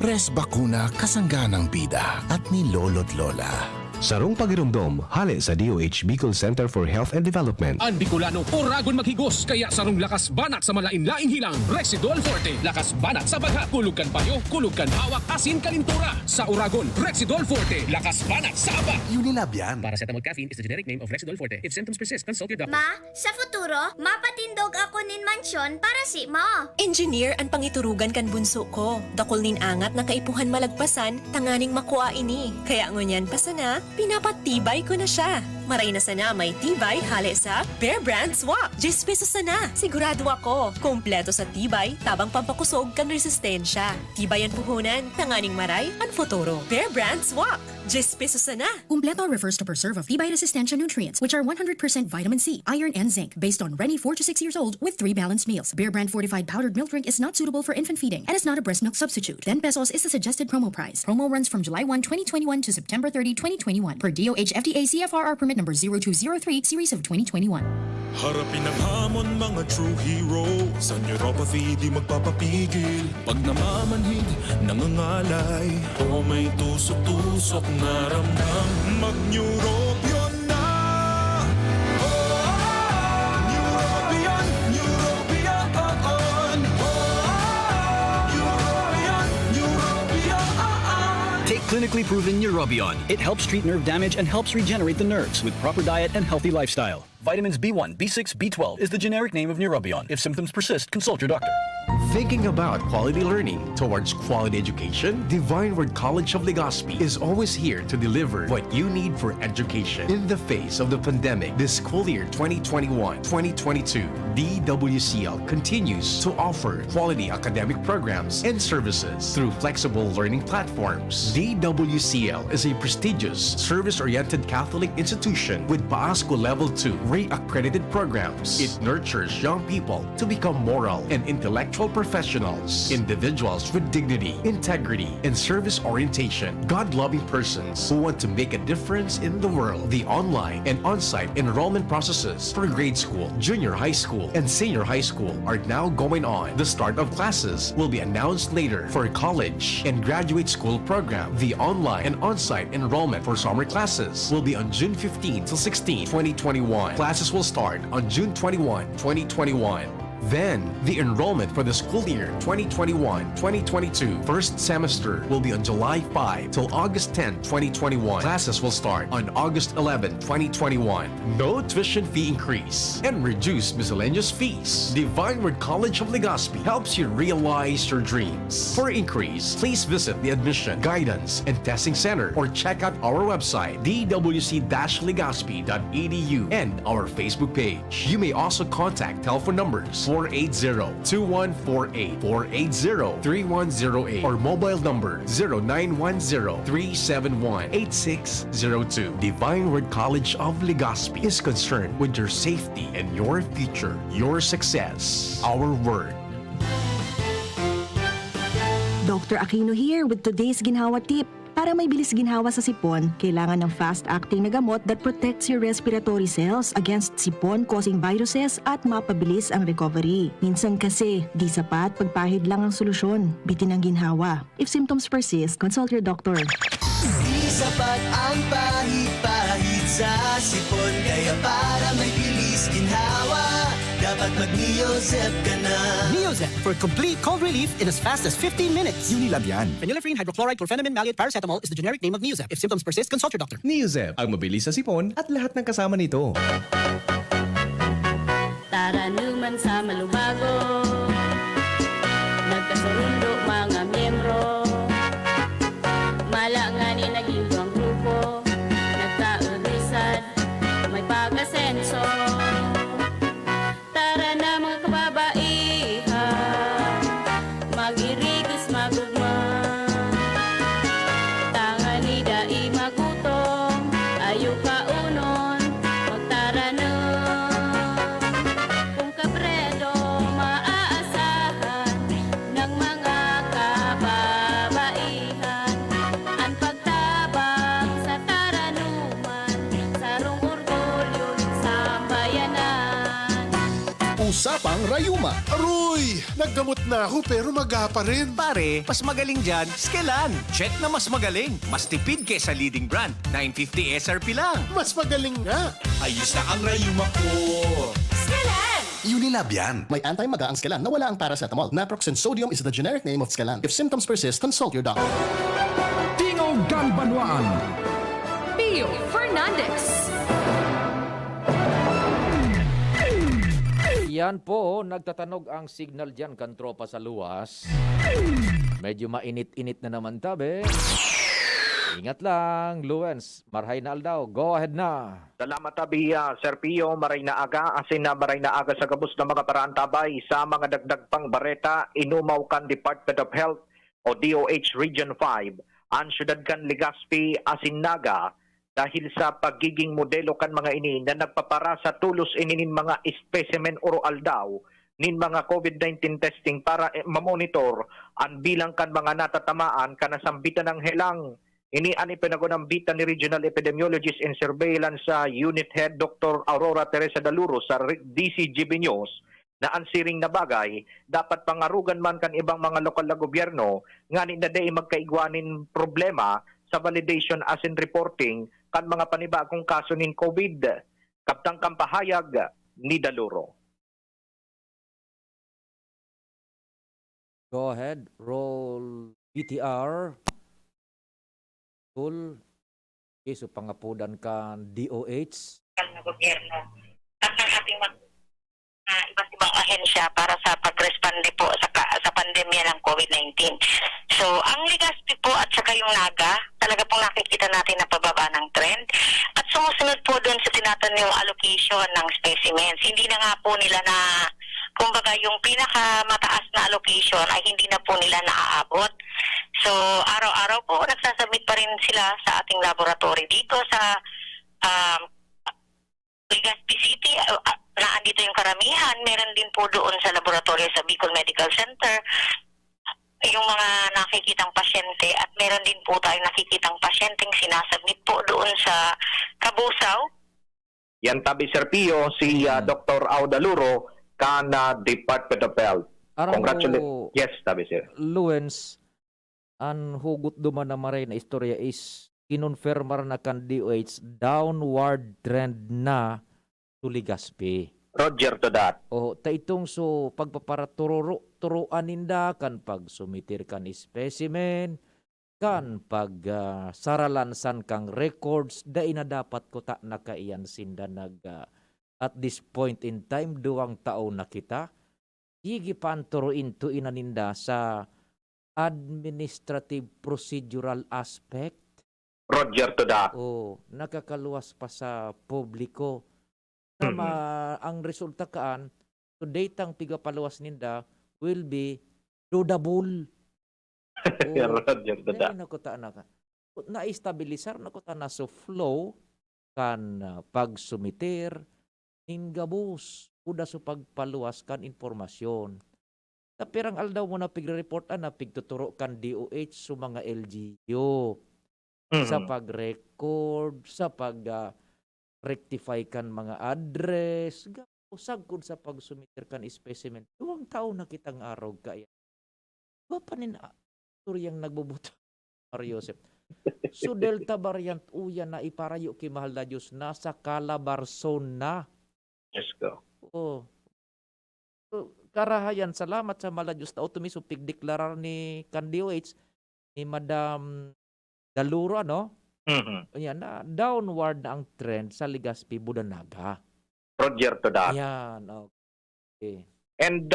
Speaker 17: Res Bakuna, kasangganang bida at ni Lolo't Lola.
Speaker 14: Sarong pagirumdom, hali sa DOH Bicol Center for Health and Development.
Speaker 18: Ang Bicolano, uragon maghigos, kaya sarong lakas banat sa malain-laing hilang. Rexidol Forte, lakas banat sa baga, kulugkan payo, kulugkan hawak, asin kalintura. Sa uragon, Rexidol Forte, lakas banat sa aba.
Speaker 19: Unilab yan.
Speaker 18: Paracetamol caffeine is the generic name of Rexidol Forte. If symptoms persist, consult your doctor.
Speaker 3: Ma, sa futuro, mapatindog ako nin mansyon para si Ma.
Speaker 4: Engineer ang pangiturugan kan bunso ko. Dakol nin angat na kaipuhan malagpasan, tanganing makuha ini. Kaya ngunyan pa sana, pinapatibay ko na siya. Maray na sana may tibay hali sa Bear Brand Swak. 10 pesos sana. Sigurado ako. Kompleto sa tibay, tabang pampakusog kan resistensya. Tibay ang puhunan, tanganing maray, ang futuro. Bear Brand Swak. 10 pesos sana.
Speaker 5: Kumpleto refers to preserve of Tibay resistensya nutrients, which are 100% vitamin C, iron, and zinc, based on Rennie 4 to 6 years old with 3 balanced meals. Bear Brand fortified powdered milk drink is not suitable for infant feeding and is not a breast milk substitute. 10 pesos is the suggested promo price. Promo runs from July 1, 2021 to September 30, 2021 per DOH FDA CFRR permit number 0203 series of 2021.
Speaker 20: Harapin ang hamon, mga true hero. Sa neuropathy di magpapapigil. Pag namamanhid, nangangalay, o may tusok-tusok na ramdam, mag-neurobion na. Neurobion, Neurobion on.
Speaker 21: Take clinically proven Neurobion. It helps treat nerve damage and helps regenerate the nerves with proper diet and healthy lifestyle. Vitamins B1, B6, B12 is the generic name of Neurobion. If symptoms persist, consult your doctor.
Speaker 10: Thinking about quality learning towards quality education? Divine Word College of Legazpi is always here to deliver what you need for education. In the face of the pandemic, this school year 2021-2022, DWCL continues to offer quality academic programs and services through flexible learning platforms. DWCL is a prestigious, service-oriented Catholic institution with PAASCO Level 2 accredited programs. It nurtures young people to become moral and intellectual professionals, individuals with dignity, integrity, and service orientation, God-loving persons who want to make a difference in the world. The online and on-site enrollment processes for grade school, junior high school, and senior high school are now going on. The start of classes will be announced later. For college and graduate school program, the online and on-site enrollment for summer classes will be on June 15 till 16, 2021. Classes will start on June 21, 2021. Then, the enrollment for the school year 2021-2022 first semester will be on July 5 till August 10, 2021. Classes will start on August 11, 2021. No tuition fee increase and reduced miscellaneous fees. Divine Word College of Legazpi helps you realize your dreams. For increase, please visit the Admission, Guidance, and Testing Center or check out our website dwc-legazpi.edu and our Facebook page. You may also contact telephone numbers 480-2148, 480-3108, or mobile number 0910-371-8602. Divine Word College of Legazpi is concerned with your safety and your future, your success. Our word.
Speaker 19: Dr. Aquino here with today's ginhawa tip. Para may bilis ginhawa sa sipon, kailangan ng fast-acting na gamot that protects your respiratory cells against sipon-causing viruses at mapabilis ang recovery. Minsan kasi, di sapat pagpahid lang ang solusyon. Bitin ang ginhawa. If symptoms persist, consult your doctor.
Speaker 2: Di sapat ang pahid-pahid sa sipon, kaya para may bilis ginhawa, dapat mag-Neozep ka na.
Speaker 22: Neozep for complete cold relief in as fast as 15 minutes.
Speaker 14: Unilab yan.
Speaker 22: Phenylephrine, hydrochloride, chlorpheniramine, maleate, paracetamol is the generic name of Neozep. If symptoms persist, consult your doctor.
Speaker 14: Neozep, ang mabilis sa sipon at lahat ng kasama nito.
Speaker 23: Taranuman sa malubago, nagkasurundo mga miyembro, malangani naging duwang grupo, nagkaunrisad, may pag-asenso. Tara na mga kababaihan, mag-irigos magugma, tangani dai magutong, ayo kaunon, magtaranom. Kung kabredo maaasahan ng mga kababaihan, ang pagtabang sa taranuman, sarong orgulyo sa bayanan.
Speaker 14: Usapang Rayuma.
Speaker 24: Aroy! Naggamot na ako pero maga pa rin.
Speaker 25: Pare, mas magaling dyan, Skelan. Check na mas magaling. Mas tipid kesa leading brand. 950 SRP lang.
Speaker 24: Mas magaling nga.
Speaker 25: Ayos na ang Rayuma ko.
Speaker 23: Skelan!
Speaker 14: Unilab yan. May anti-maga ang Skelan na wala ang paracetamol. Naproxen sodium is the generic name of Skelan. If symptoms persist, consult your doctor.
Speaker 18: Tingog kang Banwaan.
Speaker 4: Pio Fernandez.
Speaker 11: Yan po, nagtatanog ang signal dyan kan tropa sa luwas. Medyo mainit-init na naman tabi. Ingat lang, Luens. Marhay na aldaw. Go ahead na.
Speaker 26: Salamat tabi, Sir Pio. Maray na aga. Asin na maray na aga sa gabos ng mga paraan tabay. Sa mga dagdag pang bareta, inumaw kan Department of Health o DOH Region 5. Ang syudad kan Legazpi, Asinaga, dahil sa pagiging modelo kan mga ini na nagpapara sa tulos ininin mga specimen oral daw nin mga COVID-19 testing para mamonitor ang bilang kan mga natatamaan kanasambitan ng helang. Ini ani pinagunambitan ni Regional Epidemiologist and Surveillance sa Unit Head Dr. Aurora Teresa Daluro sa DCGB News na ang siring na bagay dapat pangarugan man kan ibang mga lokal na gobyerno nga ni na day magkaigwanin problema sa validation as in reporting kan mga panibagong kaso nin COVID. Kaptang kampahayag ni Daluro.
Speaker 11: Go ahead. Roll BTR. Cool. Okay, so pangapudan kan DOH.
Speaker 27: Na gobyerno at ng ating iba't ibang ahensya para sa pagresponde po sa pandemya ng COVID-19. So, ang Legazpi po at saka yung Naga, talaga pong nakikita natin na pababa ng trend. At sumusunod po doon sa tinatanyong allocation ng specimens. Hindi na nga po nila na, kumbaga yung pinakamataas na allocation ay hindi na po nila naaabot. So, araw-araw po nagsasubmit pa rin sila sa ating laboratory dito sa Legazpi City. Naandito yung karamihan. Meron din po doon sa laboratory sa Bicol Medical Center yung mga nakikitang pasyente at meron din po tayong nakikitang pasyenteng sinasubmit po doon sa Kabusaw.
Speaker 26: Yan tabi, Sir Pio, si Dr. Audaluro kan Department of Health. Congratulations. Yes, tabi, Sir.
Speaker 11: Luens, ang hugot duman na maray na istorya is kinonfirmar na kan DOH downward trend na to Legazpi.
Speaker 26: Roger to that.
Speaker 11: O, taitong so pagpaparaturuan ninda kan pag sumitir kan specimen, kan pag saralansan kang records, dahil na dapat ko ta nakaiyan sinda at this point in time, 2 taon na kita, higi panturuin to inaninda sa administrative procedural aspect.
Speaker 26: Roger to that.
Speaker 11: O, nakakaluwas pa sa publiko. Ang resulta kaan, to date ang pigapaluwas ninda will be dodable.
Speaker 26: Roger to that.
Speaker 11: Na-estabilisar na ko ta na so flow kan pagsumitir, ingabos, kuda so pagpaluwas kan informasyon. Sa pirang aldaw mo na pigre-report na pigtuturo kan DOH sa mga LGU sa pag-record, sa pag-rectify kan mga address, sagkod sa pag-sumitir kan specimen. 2 taon na kitang araw kaya. Ba pa nin turyang nagbubuto, Mario Joseph. So Delta variant uya na iparayo kay mahal na Diyos nasa Calabarzon na.
Speaker 26: Let's go.
Speaker 11: Oh. So, karahayan, salamat sa mahal na Diyos na utumiso pigdeklarar ni DOH ni Madam Daluro, ano? Ayan na, downward na ang trend sa Legazpi, Budanaga.
Speaker 26: Roger to that.
Speaker 11: Ayan, okay.
Speaker 26: And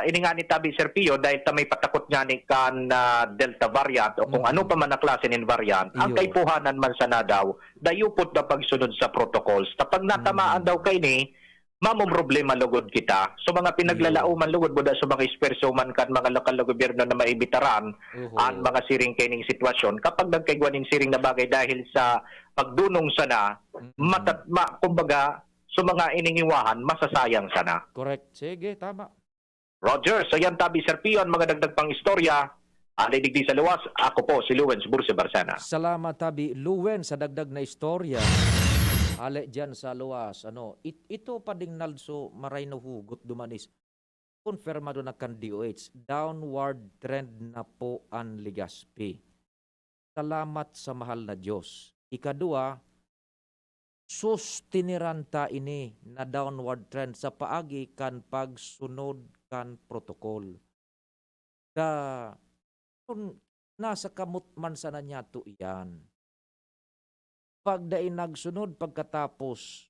Speaker 26: ini nga ni Tabi Sir Pio, dahil may patakot nga ni kan Delta variant o kung ano pa man na klase ng variant, ang kaipuhanan man sana daw, dayupot na pagsunod sa protocols. Tapag natamaan daw kay ni, mamong problema lugod kita. So mga pinaglalauman lugod mo da sa mga esperso man kan mga lokal na gobyerno na maibitaran ang mga siring kaining sitwasyon. Kapag nagkaigwanin siring na bagay dahil sa pagdunong sana, kumbaga, so mga iningiwahan, masasayang sana.
Speaker 11: Correct. Sige, tama.
Speaker 26: Roger, so yan Tabi Sir Pio, ang mga dagdag pang istorya. Alidigdi sa luwas, ako po si Lewens Burse Barsana.
Speaker 11: Salamat Tabi Luwen sa dagdag na istorya. Ale dyan sa luwas. Ito pa ding nalso maray na hugot dumanis. Konfirmado na kan DOH. Downward trend na po ang Legazpi. Salamat sa mahal na Diyos. Ikadua, sustiniranta ini na downward trend sa paagi kan pagsunod kan protokol. Kung nasa kamot man sana niya to iyan. Pag dai nagsunod pagkatapos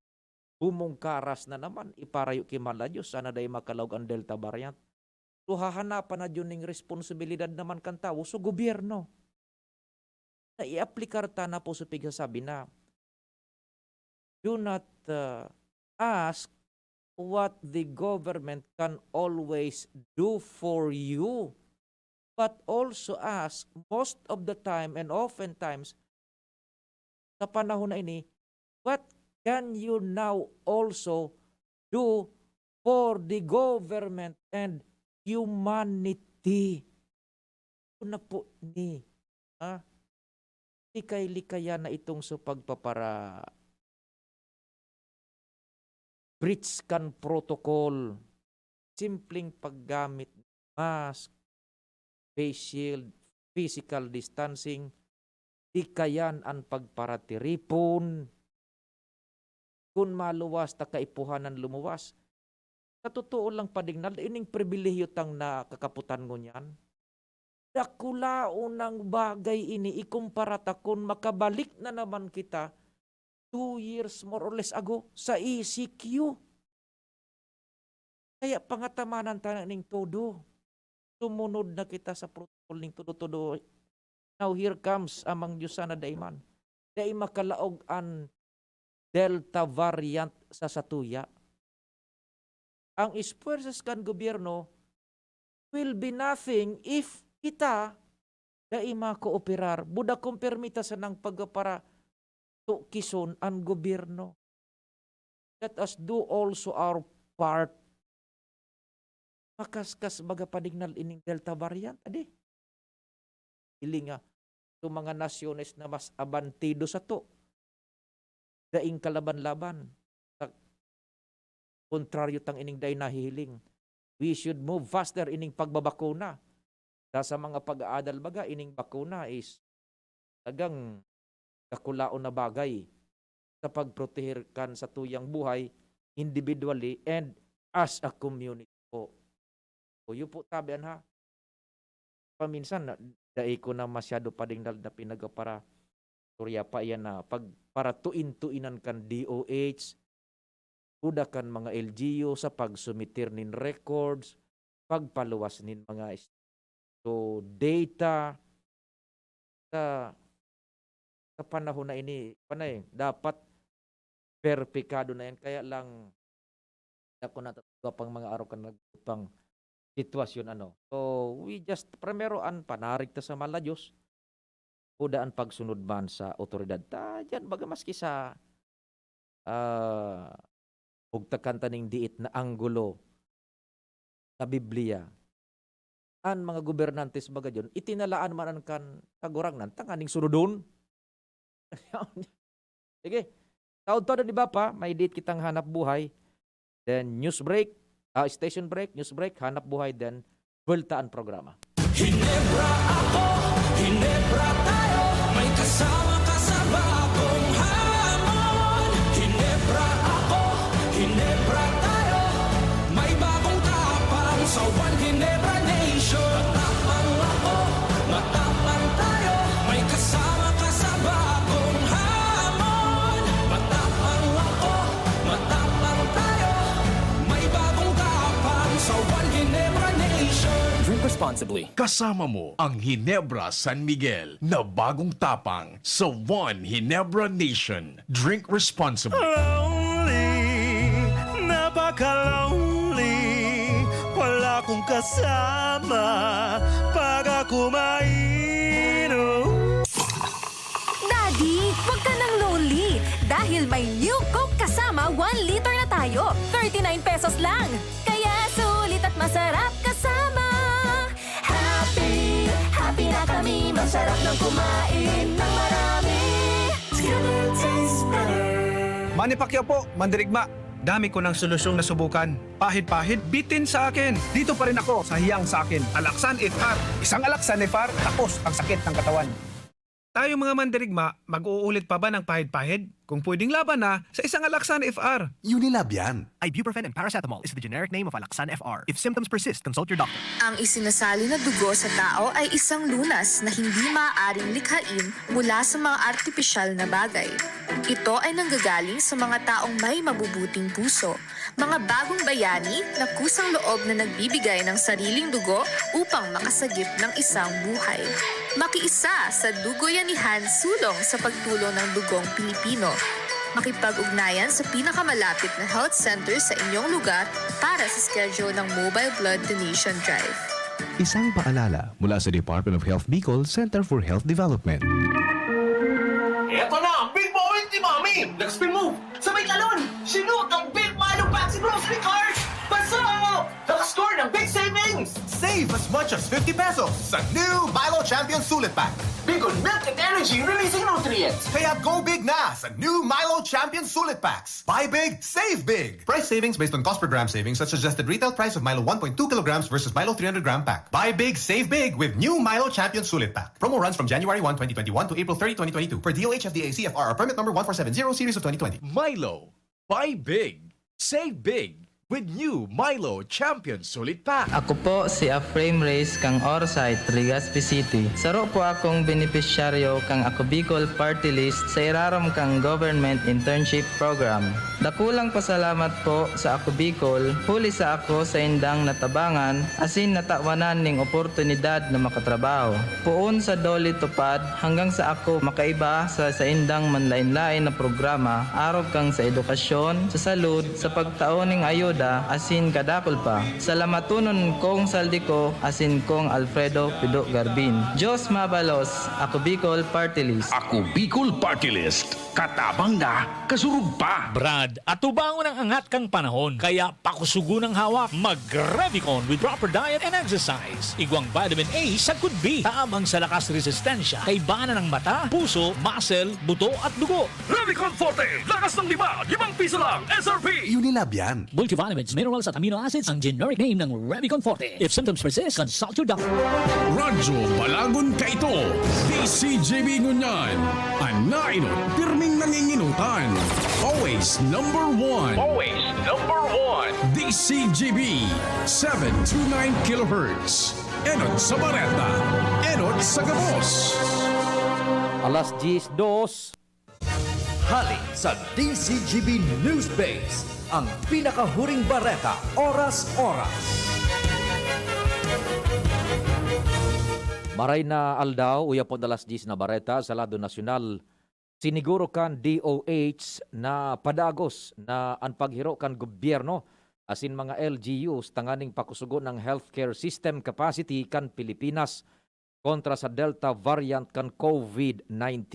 Speaker 11: bumungkaras na naman iparayo kay mahal na Diyos sana dai makalawag ang Delta variant. So hahanapan na yun ng responsibilidad naman kan tao sa gobyerno. Na i-aplikar ta na po sa pigsasabi na do not ask what the government can always do for you, but also ask most of the time and oftentimes sa panahon na ini, what can you now also do for the government and humanity? Ito na po ni, likay-likaya na itong sa pagpapara breach kan protocol, simpleng paggamit ng mask, face shield, physical distancing, di kayan ang pagparatiripon, kung maluwas ta kaipuhanan lumuwas. Sa totoo lang padignal, ining pribilehiyo tang nakakaputan ngo niyan. Dakulao ng bagay ini ikumpara kung makabalik na naman kita 2 years more or less ago sa ECQ. Kaya pangatamanan tayo ning todo. Sumunod na kita sa protocol ning todo-todo. Now here comes amang Diyos sana daiman. Dai makalaog ang Delta variant sa satuya. Ang ispuersas kan gobyerno will be nothing if kita dai makooperar. Buda kumpirmita sa nang pagpara to kison ang gobyerno. Let us do also our part. Makaskas baga padignal ining Delta variant. Adi. Ilinga. Ito mga nasyones na mas abantido sa to. Daing kalaban-laban. Kontraryo tang ining day nahihiling. We should move faster ining pagbabakuna. Sa mga pag-aadal baga, ining bakuna is tagang kakulaon na bagay sa pagproteherkan sa tuyang buhay individually and as a community po. O yun po tabian ha. Paminsan, dai ko na masyado pa ding na pinagapara surya pa yan na para tuin-tuinan kan DOH, uda kan mga LGU sa pagsumitir nin records, pagpaluwas nin mga data sa panahon na ini, dapat perpikado na yan. Kaya lang, ako natatawa pang mga araw kan nagpang sitwasyon So, we just, primero panarig ta sa mala Diyos, udaan pagsunod man sa otoridad. Dyan, baga maski sa ugtakan taning diit na anggulo sa Biblia, an mga gobernantes baga dyan, itinalaan man ang kan kagurangnan, tanganing surudon. Sige, taon-taon na di ba pa, may date kitang hanap buhay, then news break, station break, news break, hanap buhay, then bultaan programa.
Speaker 20: Hinebra ako, Hinebra tayo, may kasama ka sa bagong hamon. Hinebra ako, Hinebra tayo, may bagong tapang sa One Hinebra Nation. Matapang ako, matapang tayo, may kasama ka sa bagong hamon. Matapang ako, matapang tayo, may bagong tapang sa One Hinebra Nation.
Speaker 21: Drink responsibly.
Speaker 10: Kasama mo ang Hinebra San Miguel na bagong tapang sa One Hinebra Nation. Drink responsibly.
Speaker 20: Lonely, napaka-lonely, wala akong kasama pag ako mainom.
Speaker 4: Daddy, huwag ka nang lonely. Dahil may new Coke kasama, 1 liter na tayo. 39 pesos lang. Kaya sulit at masarap kasama. Happy, happy na kami. Masarap ng kumain ng marami. Together tastes better.
Speaker 1: Manny Pacquiao po, Mandirigma. Dami ko ng solusyong nasubukan. Pahid-pahid, bitin sa akin. Dito pa rin ako sa hiyang sa akin. Alaksan FR. Isang Alaksan FR, tapos ang sakit ng katawan. Tayo mga Mandirigma, mag-uulit pa ba ng pahid-pahid? Kung pwedeng laban na sa isang Alaksan FR.
Speaker 8: Unilab yan. Ibuprofen and paracetamol is the generic name of Alaksan FR. If symptoms persist, consult your doctor.
Speaker 9: Ang isinasali na dugo sa tao ay isang lunas na hindi maaaring likhain mula sa mga artipisyal na bagay. Ito ay nanggagaling sa mga taong may mabubuting puso, mga bagong bayani na kusang loob na nagbibigay ng sariling dugo upang makasagip ng isang buhay. Makiisa sa Dugoyanihan sulong sa pagtulong ng dugong Pilipino. Makipag-ugnayan sa pinakamalapit na health center sa inyong lugar para sa schedule ng Mobile Blood Donation Drive.
Speaker 14: Isang paalala mula sa Department of Health Bicol Center for Health Development.
Speaker 20: Eto na ang big moment ni Mami! Next spin move! Sabay talon! Sinut ang Big Milo Paxi Grocery Card! Pasok! Nakascore ng big savings!
Speaker 8: Save as much as 50 pesos sa new Milo Champion Sulit Pack.
Speaker 20: Big on milk and energy releasing nutrients!
Speaker 8: Kaya go big na sa new Milo Champion Sulit Packs. Buy big, save big. Price savings based on cost per gram savings at suggested retail price of Milo 1.2 kilograms versus Milo 300 gram pack. Buy big, save big with new Milo Champion Sulit Pack. Promo runs from January 1, 2021 to April 30, 2022 per DOH FDA CFR permit number 1470 series of 2020.
Speaker 10: Milo. Buy big. Save big. With new Milo Champion Sulit Pack.
Speaker 12: Ako po si Aframe Reyes kang Orsay, Legazpi City. Saro po akong benepisyaryo kang Ako Bicol Party List sa iraram kang Government Internship Program. Dakulang pasalamat po sa Ako Bicol, huli sa ako sa indang natabangan, asin natawanan ning oportunidad na makatrabaho. Puon sa doli tupad hanggang sa ako makaiba sa indang manlain-lain na programa, arog kang sa edukasyon, sa salud, sa pagtaoning ayuda, asin kadakol pa. Salamatunon kong saldi ko, asin kong Alfredo Pido Garbin. Diyos mabalos, Ako Bicol Party List.
Speaker 18: Ako Bicol Party List. Katabang na, kasurug pa. Brad, atubangon ang angat kang panahon. Kaya pakusugo ng hawak. Mag-Revicon with proper diet and exercise. Igwang vitamin A sa could be. Taamang sa lakas resistensya. Kay bana ng mata, puso, muscle, buto at dugo. Revicon Forte. Lakas ng 5 piso lang. SRP.
Speaker 8: Unilab yan.
Speaker 18: Multivitamins, minerals at amino acids ang generic name ng Revicon Forte. If symptoms persist, consult your doctor. Radyo Balagon Kaito. DCJB Ngunyan.
Speaker 10: Anainot, pirming nanginginutan. Always number one.
Speaker 18: Always number 1.
Speaker 10: DCGB 729 kHz. Enot sa Bareta. Enot sa Gabos.
Speaker 11: Alas 10:02.
Speaker 13: Hali sa DCGB News Base, ang pinakahuring bareta, oras-oras.
Speaker 11: Maray na aldaw, uyapon alas 10 na bareta sa lado nasyonal. Siniguro kan DOH na padagos na ang paghiro kan gobyerno asin mga LGUs tanganing pakusugo ng healthcare system capacity kan Pilipinas kontra sa Delta variant kan COVID-19.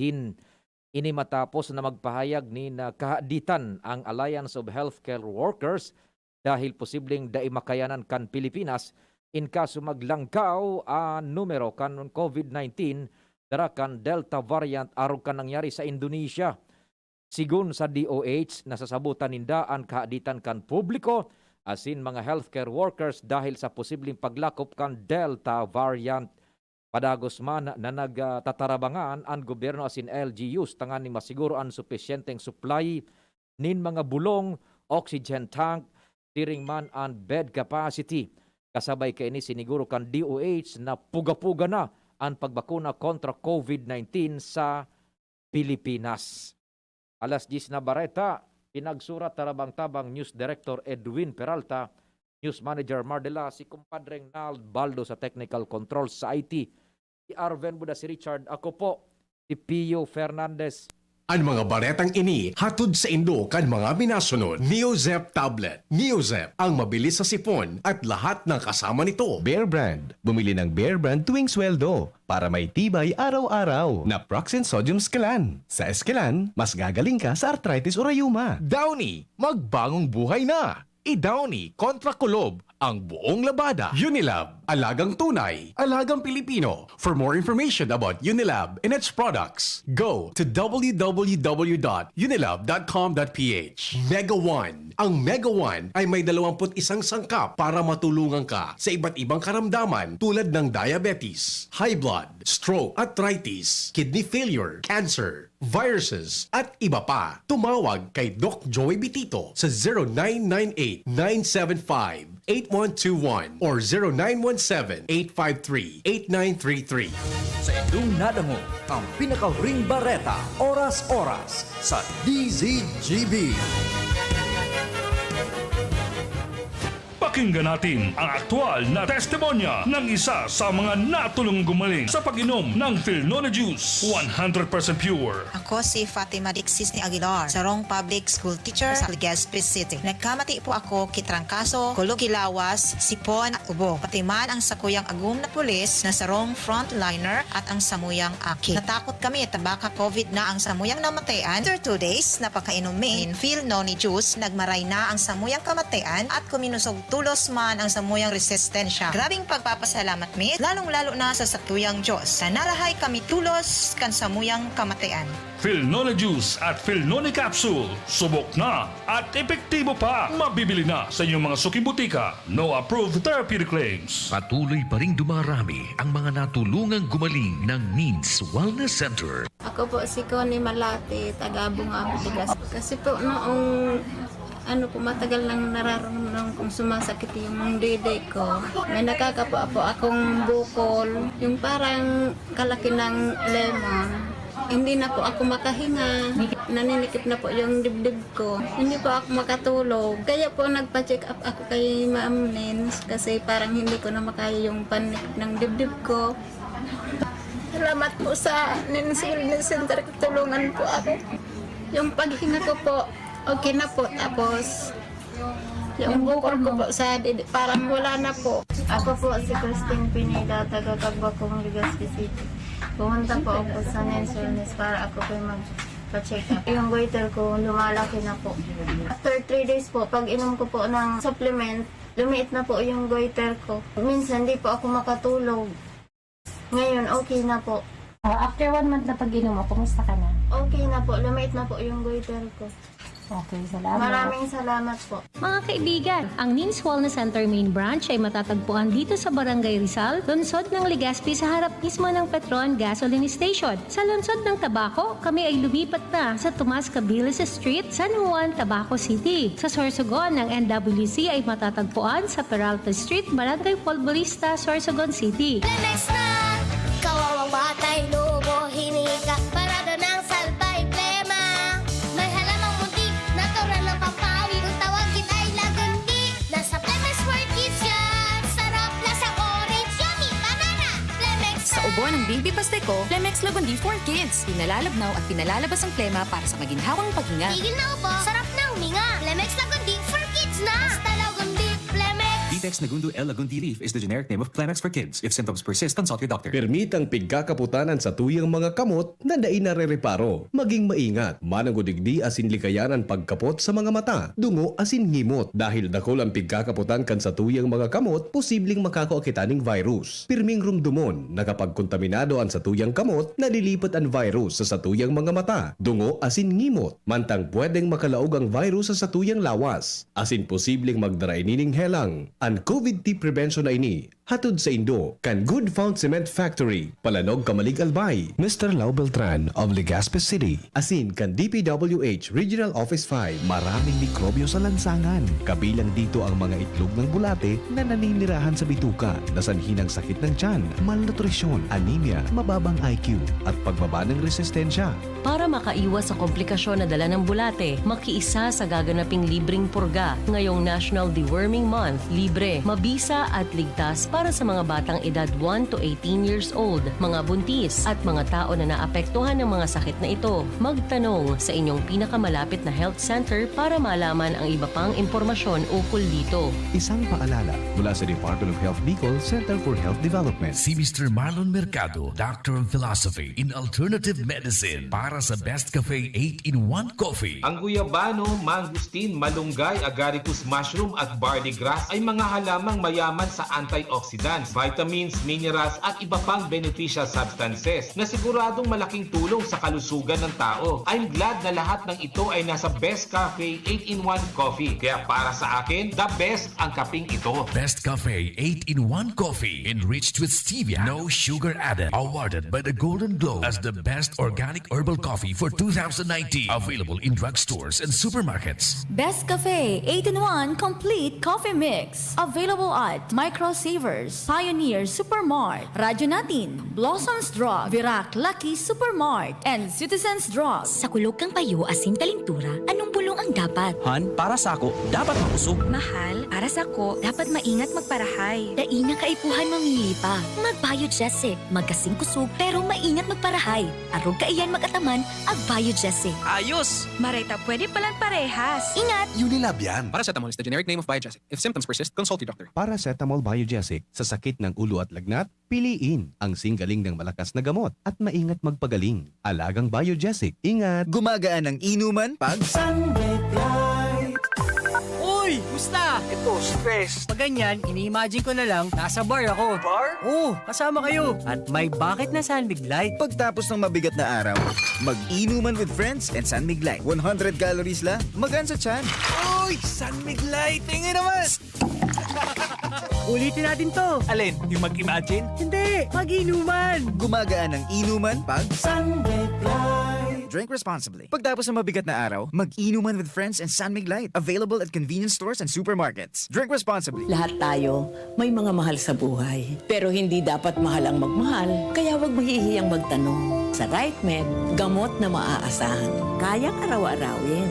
Speaker 11: Ini matapos na magpahayag ni na kahaditan ang Alliance of Healthcare Workers dahil posibleng daimakayanan kan Pilipinas in kaso maglangkaw numero kan COVID-19 dara kan Delta variant aron kan nangyari sa Indonesia. Sigun sa DOH, nasasabutan ninda ang kaaditan kan publiko asin mga healthcare workers dahil sa posibleng paglakop kan Delta variant. Padagos man na nagtatarabangan ang gobyerno asin LGUs tangan ni masiguro ang sufisyenteng supply nin mga bulong, oxygen tank, tiring man ang bed capacity. Kasabay kay ini siniguro kan DOH na puga-puga na ang pagbakuna kontra COVID-19 sa Pilipinas. Alas 10 na bareta, pinagsurat tarabang-tabang News Director Edwin Peralta, News Manager Mardela, si kumpadreng Nald Baldo sa Technical Controls sa IT, si Arven Buda, si Richard, ako po, si Pio Fernandez.
Speaker 10: Ang mga baretang ini hatod sa Indo kan mga minasunod. Neozep Tablet. Neozep ang mabilis sa sipon at lahat ng kasama nito.
Speaker 3: Bear Brand. Bumili ng Bear Brand tuwing sweldo para may tibay araw-araw. Naproxen Sodium Eskelan. Sa Eskelan, mas gagaling ka sa arthritis o rayuma.
Speaker 14: Downy, magbagong buhay na. I-Downy kontra kulob ang buong labada.
Speaker 10: Unilab, alagang tunay, alagang Pilipino. For more information about Unilab and its products, go to www.unilab.com.ph. Mega One. Ang Mega One ay may 21 sangkap para matulungan ka sa iba't ibang karamdaman tulad ng diabetes, high blood, stroke, arthritis, kidney failure, cancer, viruses, at iba pa. Tumawag kay Doc Joey Bitito sa 0998-975-8121 or 0917-853-8933.
Speaker 13: Sa inyong nadango ang pinakahuring bareta, oras-oras sa DZGB.
Speaker 20: Pakinggan natin ang aktual na testimonya ng isa sa mga natulong gumaling sa pag-inom ng Philnona Juice. 100% pure.
Speaker 5: Ako si Fatima Dixis ni Aguilar, sarong public school teacher sa Legazpi City. Nagkamati po ako kitrangkaso, kulugilawas, sipon at ubo. Pati man ang sakuyang agum na pulis na sarong frontliner at ang samuyang aki. Natakot kami at baka COVID na ang samuyang namatayan. After 2 days, napakainumin Philnona Juice, nagmaray na ang samuyang kamatayan at kuminusog tulos man ang samuyang resistensya. Grabing pagpapasalamat mi, lalong-lalo na sa sakuyang Diyos. Na nalahay kami tulos kan samuyang kamatayan.
Speaker 20: Philnona Juice at Philnona Capsule. Subok na at epektibo pa. Mabibili na sa inyong mga suking butika. No approved therapeutic claims.
Speaker 6: Patuloy pa ring dumarami ang mga natulungang gumaling ng Needs Wellness Center.
Speaker 23: Ako po si Connie Malate, taga-Bunga, Bigas. Kasi po noong matagal nang nararamdaman kong sumasakit yung dede ko. May nakakapo akong bukol, yung parang kalaki ng lemon. Hindi na po ako makahinga. Naninikip na po yung dibdib ko. Hindi po ako makatulog. Kaya po nagpa-check up ako kay Ma'am Nins kasi parang hindi ko na makaya yung panik ng dibdib ko. Salamat po sa Nins Wellness Center. Tulungan po ako. Yung paghinga ko po, okay na po. Tapos, yung bukol ko po sa parang wala na po.
Speaker 7: Ako po si Christine Pineda, taga-Tagbakong, Legazpi City. Pumunta po ako sa Nins Wellness para ako po mag-check up. Yung goiter ko, lumalaki na po. After 3 days po, pag inom ko po ng supplement, lumiit na po yung goiter ko. Minsan, di po ako makatulog. Ngayon, okay na po.
Speaker 23: After 1 month na pag-inom mo, kumusta ka na?
Speaker 7: Okay na po, lumiit na po yung goiter ko.
Speaker 23: Okay, salamat.
Speaker 7: Maraming salamat po.
Speaker 23: Mga kaibigan, ang Nins Wellness Center Main Branch ay matatagpuan dito sa Barangay Rizal, lungsod ng Legazpi sa harap mismo ng Petron Gasoline Station. Sa lungsod ng Tabaco, kami ay lumipat na sa Tomas Cabilis Street, San Juan, Tabaco City. Sa Sorsogon ng NWC ay matatagpuan sa Peralta Street, Barangay Polvorista, Sorsogon City.
Speaker 4: Lemex na, kawawang batay, lobo, hinika, parada ng salbay, plema. May halamang muntik, natural ng pampawi, kung tawagin ay lagundi. Nasa Plemex for Kids yan, sarap lasang orange, yummy, banana, Plemex na.
Speaker 15: Sa ubo ng Baby Pasteco, Plemex Lagundi for Kids. Pinalalabnaw at pinalalabas ang plema para sa maginhawang paghinga.
Speaker 4: Tigil na upo, sarap na huminga. Plemex Lagundi for Kids na. Basta Lagundi, Plemex.
Speaker 2: Playtex Nagundu L. Lagundi Leaf is the generic name of Clemax for kids. If symptoms persist, consult your doctor.
Speaker 3: Permitang pigkakaputanan sa tuyang mga kamot na dai narereparo. Maging maingat, manangudigdi asin likayanan pagkapot sa mga mata, dungo asin ngimot. Dahil dakol ang pigkakaputan kan sa tuyang mga kamot, posibleng makakaakitaning virus. Pirming rumdumon na kapag kontaminado ang sa tuyang kamot, nalilipat ang virus sa tuyang mga mata, dungo asin ngimot. Mantang pwedeng makalaog ang virus sa tuyang lawas, asin posibleng magdarainining helang. Ang COVID-19 prevention na ini, hatod sa Indo, kan Good Fount Cement Factory, Palanog, Kamalig, Albay, Mr. Lau Beltran of Legazpi City, asin kan DPWH Regional Office 5, maraming mikrobyo sa lansangan. Kabilang dito ang mga itlog ng bulate na naninirahan sa bituka, na sanhi ng sakit ng tiyan, malnutrisyon, anemia, mababang IQ, at pagbaba ng resistensya.
Speaker 16: Para makaiwas sa komplikasyon na dala ng bulate, makiisa sa gaganaping libreng purga ngayong National Deworming Month. Libre, mabisa at ligtas para sa mga batang edad 1 to 18 years old, mga buntis at mga tao na naapektuhan ng mga sakit na ito. Magtanong sa inyong pinakamalapit na health center para malaman ang iba pang impormasyon ukol dito.
Speaker 3: Isang paalala mula sa Department of Health Bicol Center for Health Development.
Speaker 6: Si Mr. Marlon Mercado, Doctor of Philosophy in Alternative Medicine para sa Best Cafe 8-in-1 Coffee.
Speaker 17: Ang guyabano, mangustin, malunggay, agaricus mushroom at barley grass ay mga halamang mayaman sa antioxidants, vitamins, minerals at iba pang beneficial substances na siguradong malaking tulong sa kalusugan ng tao. I'm glad na lahat ng ito ay nasa Best Cafe 8-in-1 Coffee. Kaya para sa akin, the best ang kaping ito.
Speaker 6: Best Cafe 8-in-1 Coffee enriched with stevia, no sugar added. Awarded by the Golden Globe as the best organic herbal coffee for 2019. Available in drugstores and supermarkets.
Speaker 15: Best Cafe 8-in-1 Complete Coffee Mix. Available at Micro Savers, Pioneer Supermart, Radyo Natin, Blossoms Drug, Virac Lucky Supermart, and Citizens Drug.
Speaker 19: Sa kulog kang payo asin kalintura, anong bulong ang dapat?
Speaker 21: Han, para sa ako, dapat makusog.
Speaker 19: Mahal, para sa ko, dapat maingat magparahay. Daina kaipuhan mamili pa. Mag-Biogesic, magkasing kusog, pero maingat magparahay. Arog kaiyan magataman, ag-Biogesic.
Speaker 21: Ayos!
Speaker 19: Marita, pwede palang parehas. Ingat!
Speaker 2: Unilab yan. Paracetamol is the generic name of Biogesic. If symptoms persist, consult your doctor.
Speaker 3: Paracetamol Biogesic, sa sakit ng ulo at lagnat, piliin ang singgaling ng malakas na gamot at maingat magpagaling. Alagang Biogesic, ingat!
Speaker 13: Gumagaan ang inuman pag
Speaker 22: Uy! Musta? Ito, stress. Pag ganyan, ini-imagine ko na lang, nasa bar ako. Bar? Oo, kasama kayo. At may bucket na San Mig Light.
Speaker 13: Pagtapos ng mabigat na araw, mag-inuman with friends and San Mig Light. 100 calories lang, magaan sa tiyan.
Speaker 22: Uy! San Mig Light! Tingin naman! Ulitin natin to. Alin? Yung mag-imagine? Hindi! Mag-inuman!
Speaker 13: Gumagaan ang inuman pag San Mig Light. Drink responsibly. Pagtapos ng mabigat na araw, mag-inuman with friends and San Mig Light. Available at convenience stores and supermarkets. Drink responsibly.
Speaker 24: Lahat tayo may mga mahal sa buhay. Pero hindi dapat mahal ang magmahal. Kaya huwag mahihiyang magtanong. Sa RightMed, gamot na maaasahan. Kayang araw-arawin.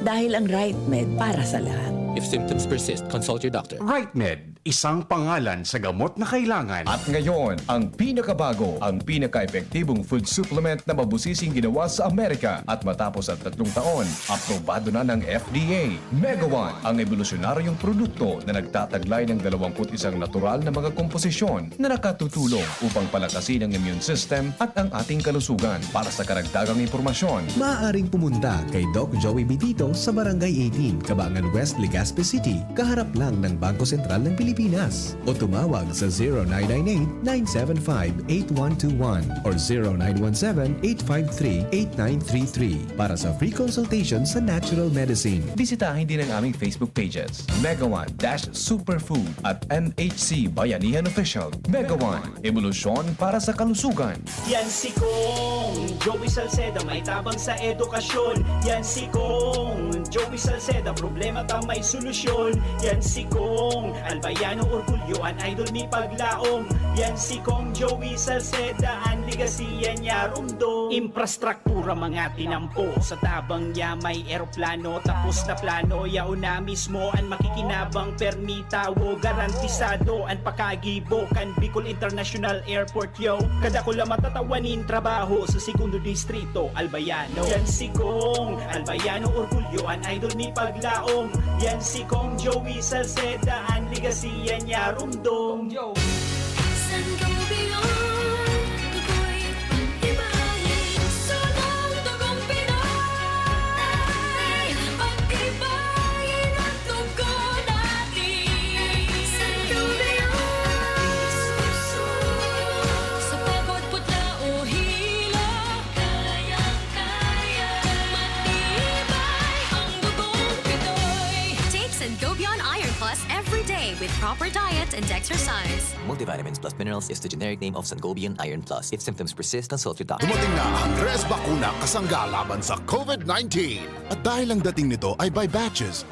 Speaker 24: Dahil ang RightMed para sa lahat.
Speaker 25: If symptoms persist, consult your doctor.
Speaker 10: RightMed, isang pangalan sa gamot na kailangan.
Speaker 14: At ngayon, ang pinakabago, ang pinaka-epektibong food supplement na mabusising ginawa sa Amerika at matapos ang 3 taon, aprobado na ng FDA. Mega One, ang evolusyonaryong produkto na nagtataglay ng 21 natural na mga komposisyon na nakatutulong upang palakasin ang immune system at ang ating kalusugan. Para sa karagdagang impormasyon,
Speaker 3: Maaaring pumunta kay Doc Joey Bidito sa Barangay 18, Cabangan West, Legazpi City, kaharap lang ng Bangko Sentral ng Pilipinas. O tumawag sa 0998-975-8121 or 0917-853-8933 para sa free consultation sa natural medicine.
Speaker 14: bisitahin din ang aming Facebook pages, Mega One-Superfood at NHC Bayanihan Official. Mega One, evolusyon para sa kalusugan.
Speaker 28: Yan si Kong Joey Salceda, may tabang sa edukasyon. Yan si Kong Joey Salceda, problema ta may solusyon. Yan si Kong Albayano Orgulyo, an idol mi paglaom. Yan si Kong Joey Salceda, an ligasiya niya rumdo. Infrastruktura mga tinampo, sa tabang niya may eroplano. Tapos na plano, yao na mismo an makikinabang permitawo. Garantisado an pakagibo kan Bicol International Airport yo. Kada ko lang matatawanin trabaho sa segundo distrito Albayano. Yan si Kong Albayano Orgulyo, an idol ni paglaom. Yan si Kong Joey Salceda, an ligasi yan yarumdong.
Speaker 4: Sangobion, tukoy pag-ibahin. Sunong tugong Pinoy, pag-ibahin ang tugo natin. Sangobion, sa pagod putla o hila, kayang-kaya, matibay ang dugong Pinoy. Take Sangobion Iron Plus every day with proper diet and exercise.
Speaker 1: Multivitamins plus minerals is the generic name of Sangobion Iron Plus. If symptoms persist, consult your doctor.
Speaker 8: Dumating na ang Res Bakuna kasangga laban sa COVID-19. At dahil ang dating nito ay by batches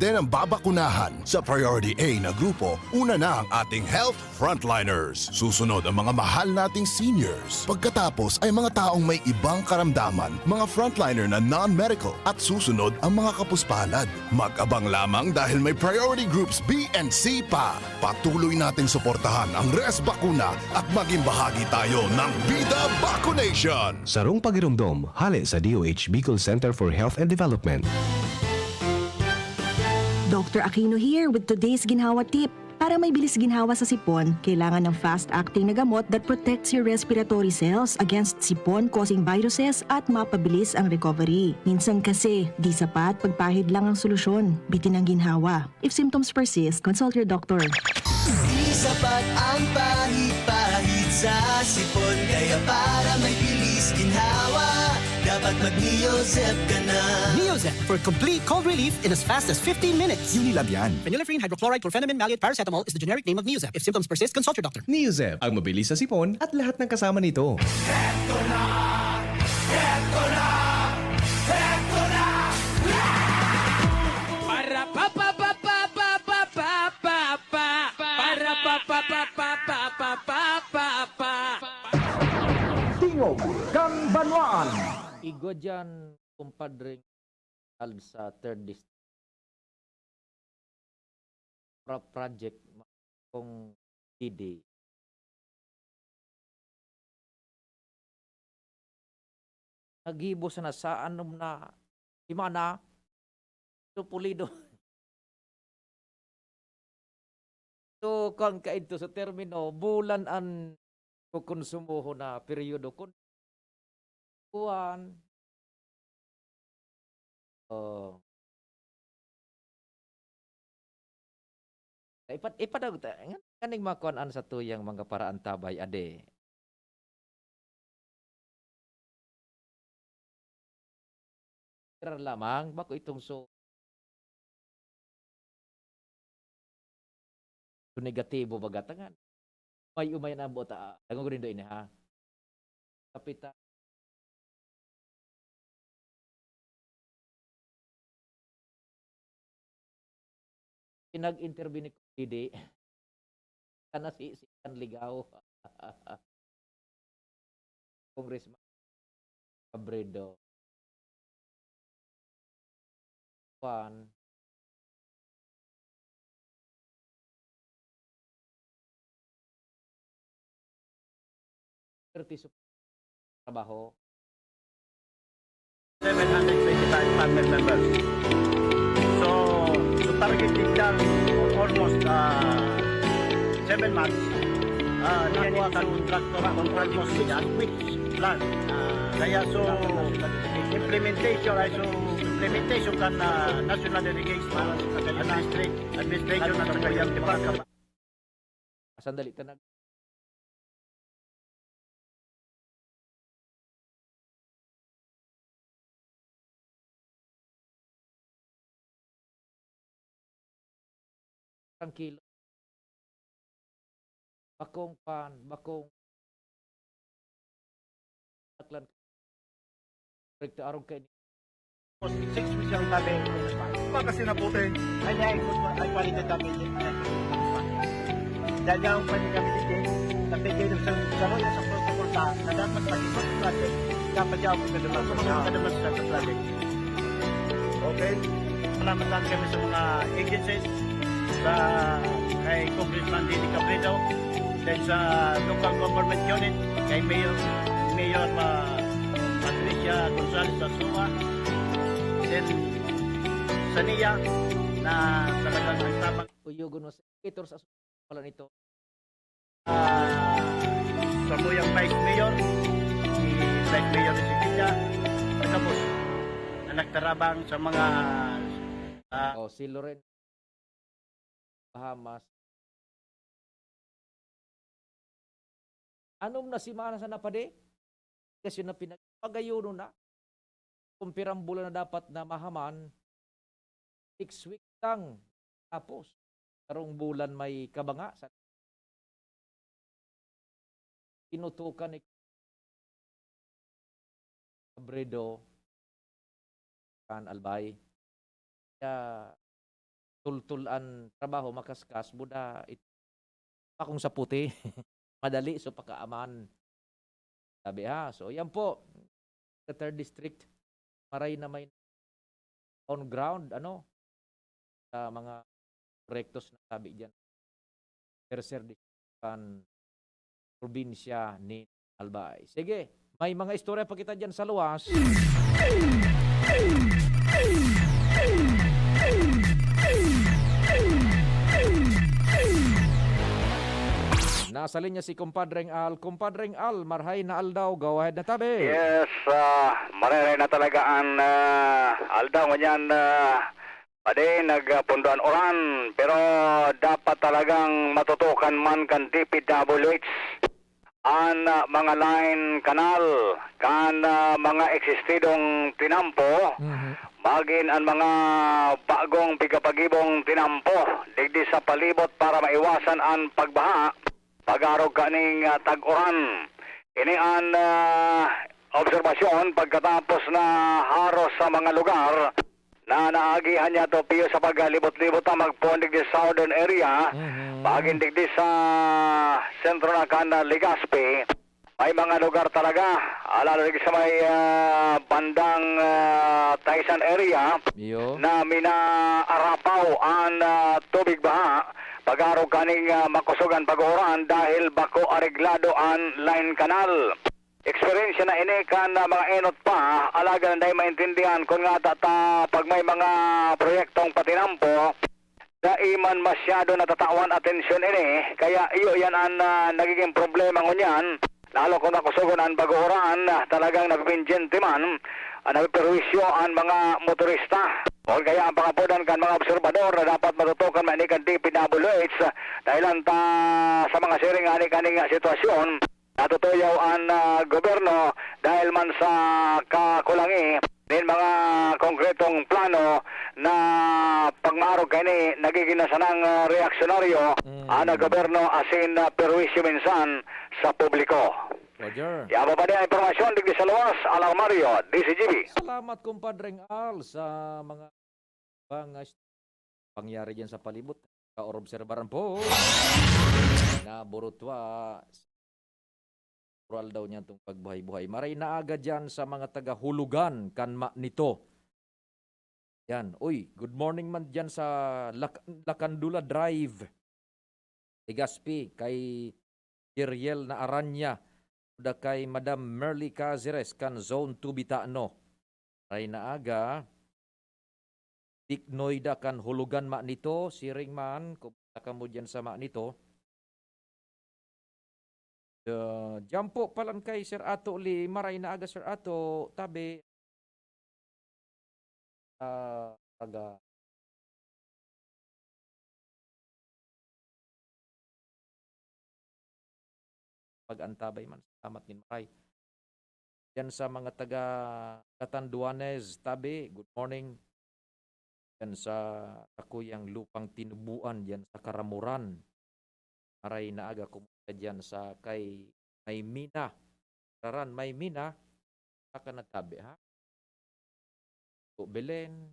Speaker 8: din ang babakunahan. Sa Priority A na grupo, una na ang ating health frontliners. Susunod ang mga mahal nating seniors. Pagkatapos ay mga taong may ibang karamdaman, mga frontliner na non-medical. At susunod ang mga kapuspalad. Mag-abang lamang dahil may priority groups B and C pa. Patuloy nating suportahan ang Res Bakuna at maging bahagi tayo ng Vida Vaccination.
Speaker 3: Sarong pagirumdom, hali sa DOH Bicol Center for Health and Development.
Speaker 9: Dr. Aquino here with today's ginhawa tip. Para may bilis ginhawa sa sipon, kailangan ng fast-acting na gamot that protects your respiratory cells against sipon-causing viruses at mapabilis ang recovery. Minsan kasi, di sapat pagpahid lang ang solusyon. Bitin ang ginhawa. If symptoms persist, consult your doctor.
Speaker 28: Di sapat ang pahid-pahid sa sipon, kaya para may bilis ginhawa, dapat mag-Neozep ka na.
Speaker 22: Neozep for complete cold relief in as fast as 15 minutes.
Speaker 14: Unilab yan.
Speaker 22: Phenylephrine, hydrochloride, chlorphenamine, maleate, paracetamol is the generic name of Neozep. If symptoms persist, consult your doctor.
Speaker 3: Neozep, ang mabilis sa sipon at lahat ng kasama nito.
Speaker 28: Para pa pa pa pa pa pa pa pa pa. Para pa pa pa pa pa pa pa pa pa.
Speaker 14: Tingog kang Banwaan.
Speaker 11: Igo dyan, kumpadring sa 3rd district. Project kung DD. Nagibo sa nasaan na himana so pulido. So kung kaito sa termino bulan an kukonsumoho na periodo kun buwan ipadag kaning makuan sa tuyang mga paraan tabay ade. Kira lamang bako itong so negatibo bagatangan. May umay na bota. Dango rin do ini ha. Kapita pinag-intervene ko hindi sana si Ian Ligaw Congressman Cabredo Juan trabaho
Speaker 28: 725 family members. So target din lang almost 7 months. Nakuha ka contract mo sa quick plan. Kaya so implementation kan national irrigation administration at kayang department.
Speaker 11: Sandali tanag. Kilo. Bakong pan, bakong aklan. Rekta arong kay
Speaker 28: 6 weeks ang tabi. Kasi nabuti. Ay quality kami. Dahil ang pwede kami din, nabigay ng saroy sa protocol na dapat mag-ibang project. Dapat yaw po kadaman sa project. Okay? Salamat lang kami sa mga agencies, sa kay Congressman Dini Cabredo, then sa local government unit, kay Mayor Patricia Gonzalez Asua, then sa NIA, na talagang ang tamang
Speaker 11: Uyugon mo sa indicator sa pala nito.
Speaker 28: Samuyang Vice Mayor, si Vice Mayor si Pilla, tapos na nagtarabang sa mga
Speaker 11: Si Loren Bahamas. Anom na si Mana sa napade? Kasi na pinagpagayon na. Kumpirang bulan na dapat na mahaman. 6 weeks lang. Tapos, karong bulan may kabanga. Inutukan ni Abredo kan Albay. Kaya tultulan trabaho makaskas buda akong sa puti. Madali so pakaaman. Sabi so yan po. Sa 3rd District maray na may on ground sa mga proyektos na sabi diyan. Tercer District probinsya ni Albay. Sige, may mga istorya pa kita diyan sa luwas. Nasa linya si Kumpadreng Al. Kumpadreng Al, marhay na aldaw. Go ahead na tabi.
Speaker 5: Yes, marhay na talaga ang aldaw nganyan pade nagpunduan oran. Pero dapat talagang matutukan man kan DPWH ang mga line kanal kan mga eksistidong tinampo. Magin ang mga bagong pigapagibong tinampo digdi sa palibot para maiwasan ang pagbaha pag-arog kaning tag-uran. Ini ang obserbasyon pagkatapos na haros sa mga lugar na naagihan niya to piyo sa paglibot-libot na magpuan digdi southern area bagin digdi sa sentro na kan Legazpi. May mga lugar talaga lalo digdi sa may bandang Taysan area na minaarapaw ang tubig baha pag-araw kaning makusugan pag-oran dahil bako areglado ang line canal. Experience na ini kan mga enot pa alaga na dahil maintindihan kung nga pag may mga proyektong patinampo daiman masyado natatawan atensyon ini kaya iyo yan ang nagiging problema ngunyan lalo kung nakusugan ang pag-oran talagang nagpinjente man nagperwisyo ang mga motorista. O kaya ang pangapunan kan mga obserbador na dapat matutukan manikan DPWH dahil sa mga siring kaning sitwasyon natutuyaw ang gobyerno dahil man sa kakulangi din mga konkretong plano na pagmarog kani nagiging nasanang reaksyonaryo ang gobyerno asin perwisyo minsan sa publiko.
Speaker 11: Roger.
Speaker 5: Yaba pa din ang informasyon digdi sa luwas, Alang Mario, DCGB.
Speaker 11: Salamat Kumpadreng Al sa mga pangyari dyan sa palibot. Ka-obserbaran po na burutwa oral daw niya itong pagbuhay-buhay. Maray na agad dyan sa mga taga-hulugan kanma nito. Yan. Uy, good morning man dyan sa Lacandula Drive. Legazpi, kay Kiriel na Aranya. Da kay Madam Merly Caceres kan Zone 2 Bitaano. Ray na aga. Diknoy da kan hulugan ma nito. Siring man. Kung ka mo dyan sa ma nito. Jampo palan kay Sir Ato Uli. Maray na aga Sir Ato. Tabi. Taga. Pag-antabay man. Salamat din Maray. Yan sa mga taga Catanduanes, tabi, good morning. Yan sa kakuyang lupang tinubuan, yan sa Karamuran. Maray na aga kumusta dyan sa kay Maymina. Karan Maymina, saka na tabi ha. Belen,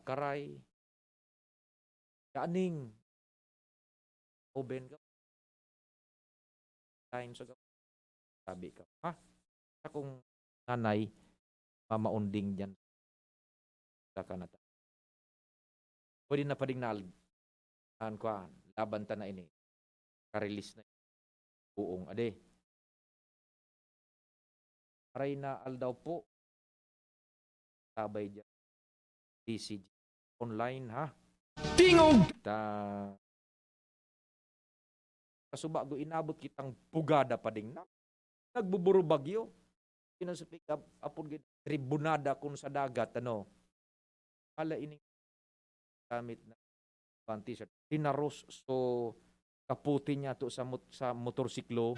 Speaker 11: Karay, Kaning, Oben ka. Time sa sabi ka ha akong nanay mamaunding dyan sa kanata pwede na pa ding laban ta na ini ka-release na buong ade aray na aldaw po sabay dyan DCG online ha
Speaker 14: Tingog!
Speaker 11: Kasuba go inabot kitang pugada pa ding na. Nagbuburo bagyo. Pinasapik apon gid tribunada kun sa dagat ano. Ala ini gamit na t-shirt. Tinaros so kaputi niya to sa motorsiklo.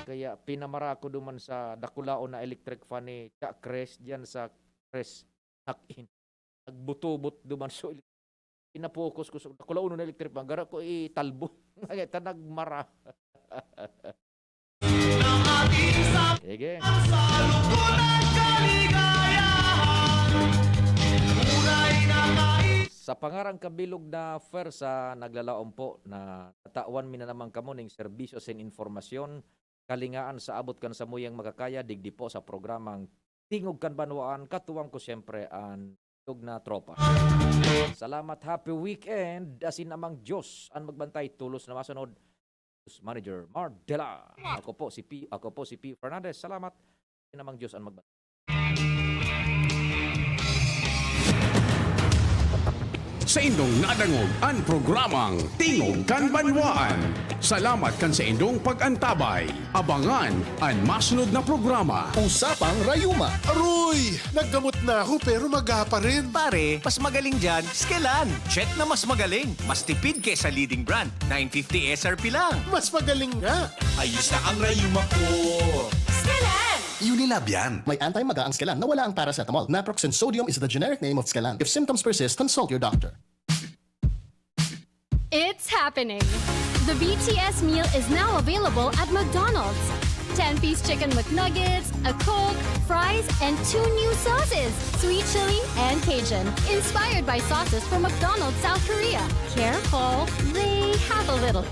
Speaker 11: Kaya pinamara ko duman sa dakulaon na electric fan ni Jack Cres diyan sa Cres knock-in. Nagbutubot duman so pinapokus ko sa dakulaon na electric fan. Gara ko italbo. Ngayta nagmara. Sige. Sa pangarang kabilog na fair sa naglalaom po na natawan mi na naman kamo ning serbisyo sen informasyon kalingaan sa abot kan sa muyang makakaya digdi po sa programang Tingog kan Banwaan katuwang ko siyempre ang tug na tropa. Salamat, happy weekend. Asin namang Diyos ang magbantay tulos na masunod. Manager Mardela. Ako po si P. Fernandez. Salamat. Asin namang Diyos ang magbantay.
Speaker 10: Sa indong nadangog ang programang Tingog kan Banwaan. Salamat kan sa indong pag-antabay. Abangan ang masunod na programa.
Speaker 8: Usapang Rayuma. Aroy! Naggamot na ako pero maga pa rin.
Speaker 22: Pare, mas magaling dyan, Skelan. Check na mas magaling. Mas tipid kesa leading brand. 950 SRP lang.
Speaker 8: Mas magaling nga.
Speaker 22: Ayos na ang Rayuma ko.
Speaker 4: Skelan!
Speaker 8: Unilab yan. May anti-maga ang Skelan na wala ang paracetamol. Naproxen sodium is the generic name of Skelan. If symptoms persist, consult your doctor.
Speaker 4: It's happening! The BTS meal is now available at McDonald's. 10-piece chicken McNuggets, a Coke, fries, and 2 new sauces, sweet chili and Cajun, inspired by sauces from McDonald's South Korea. Careful, they have a little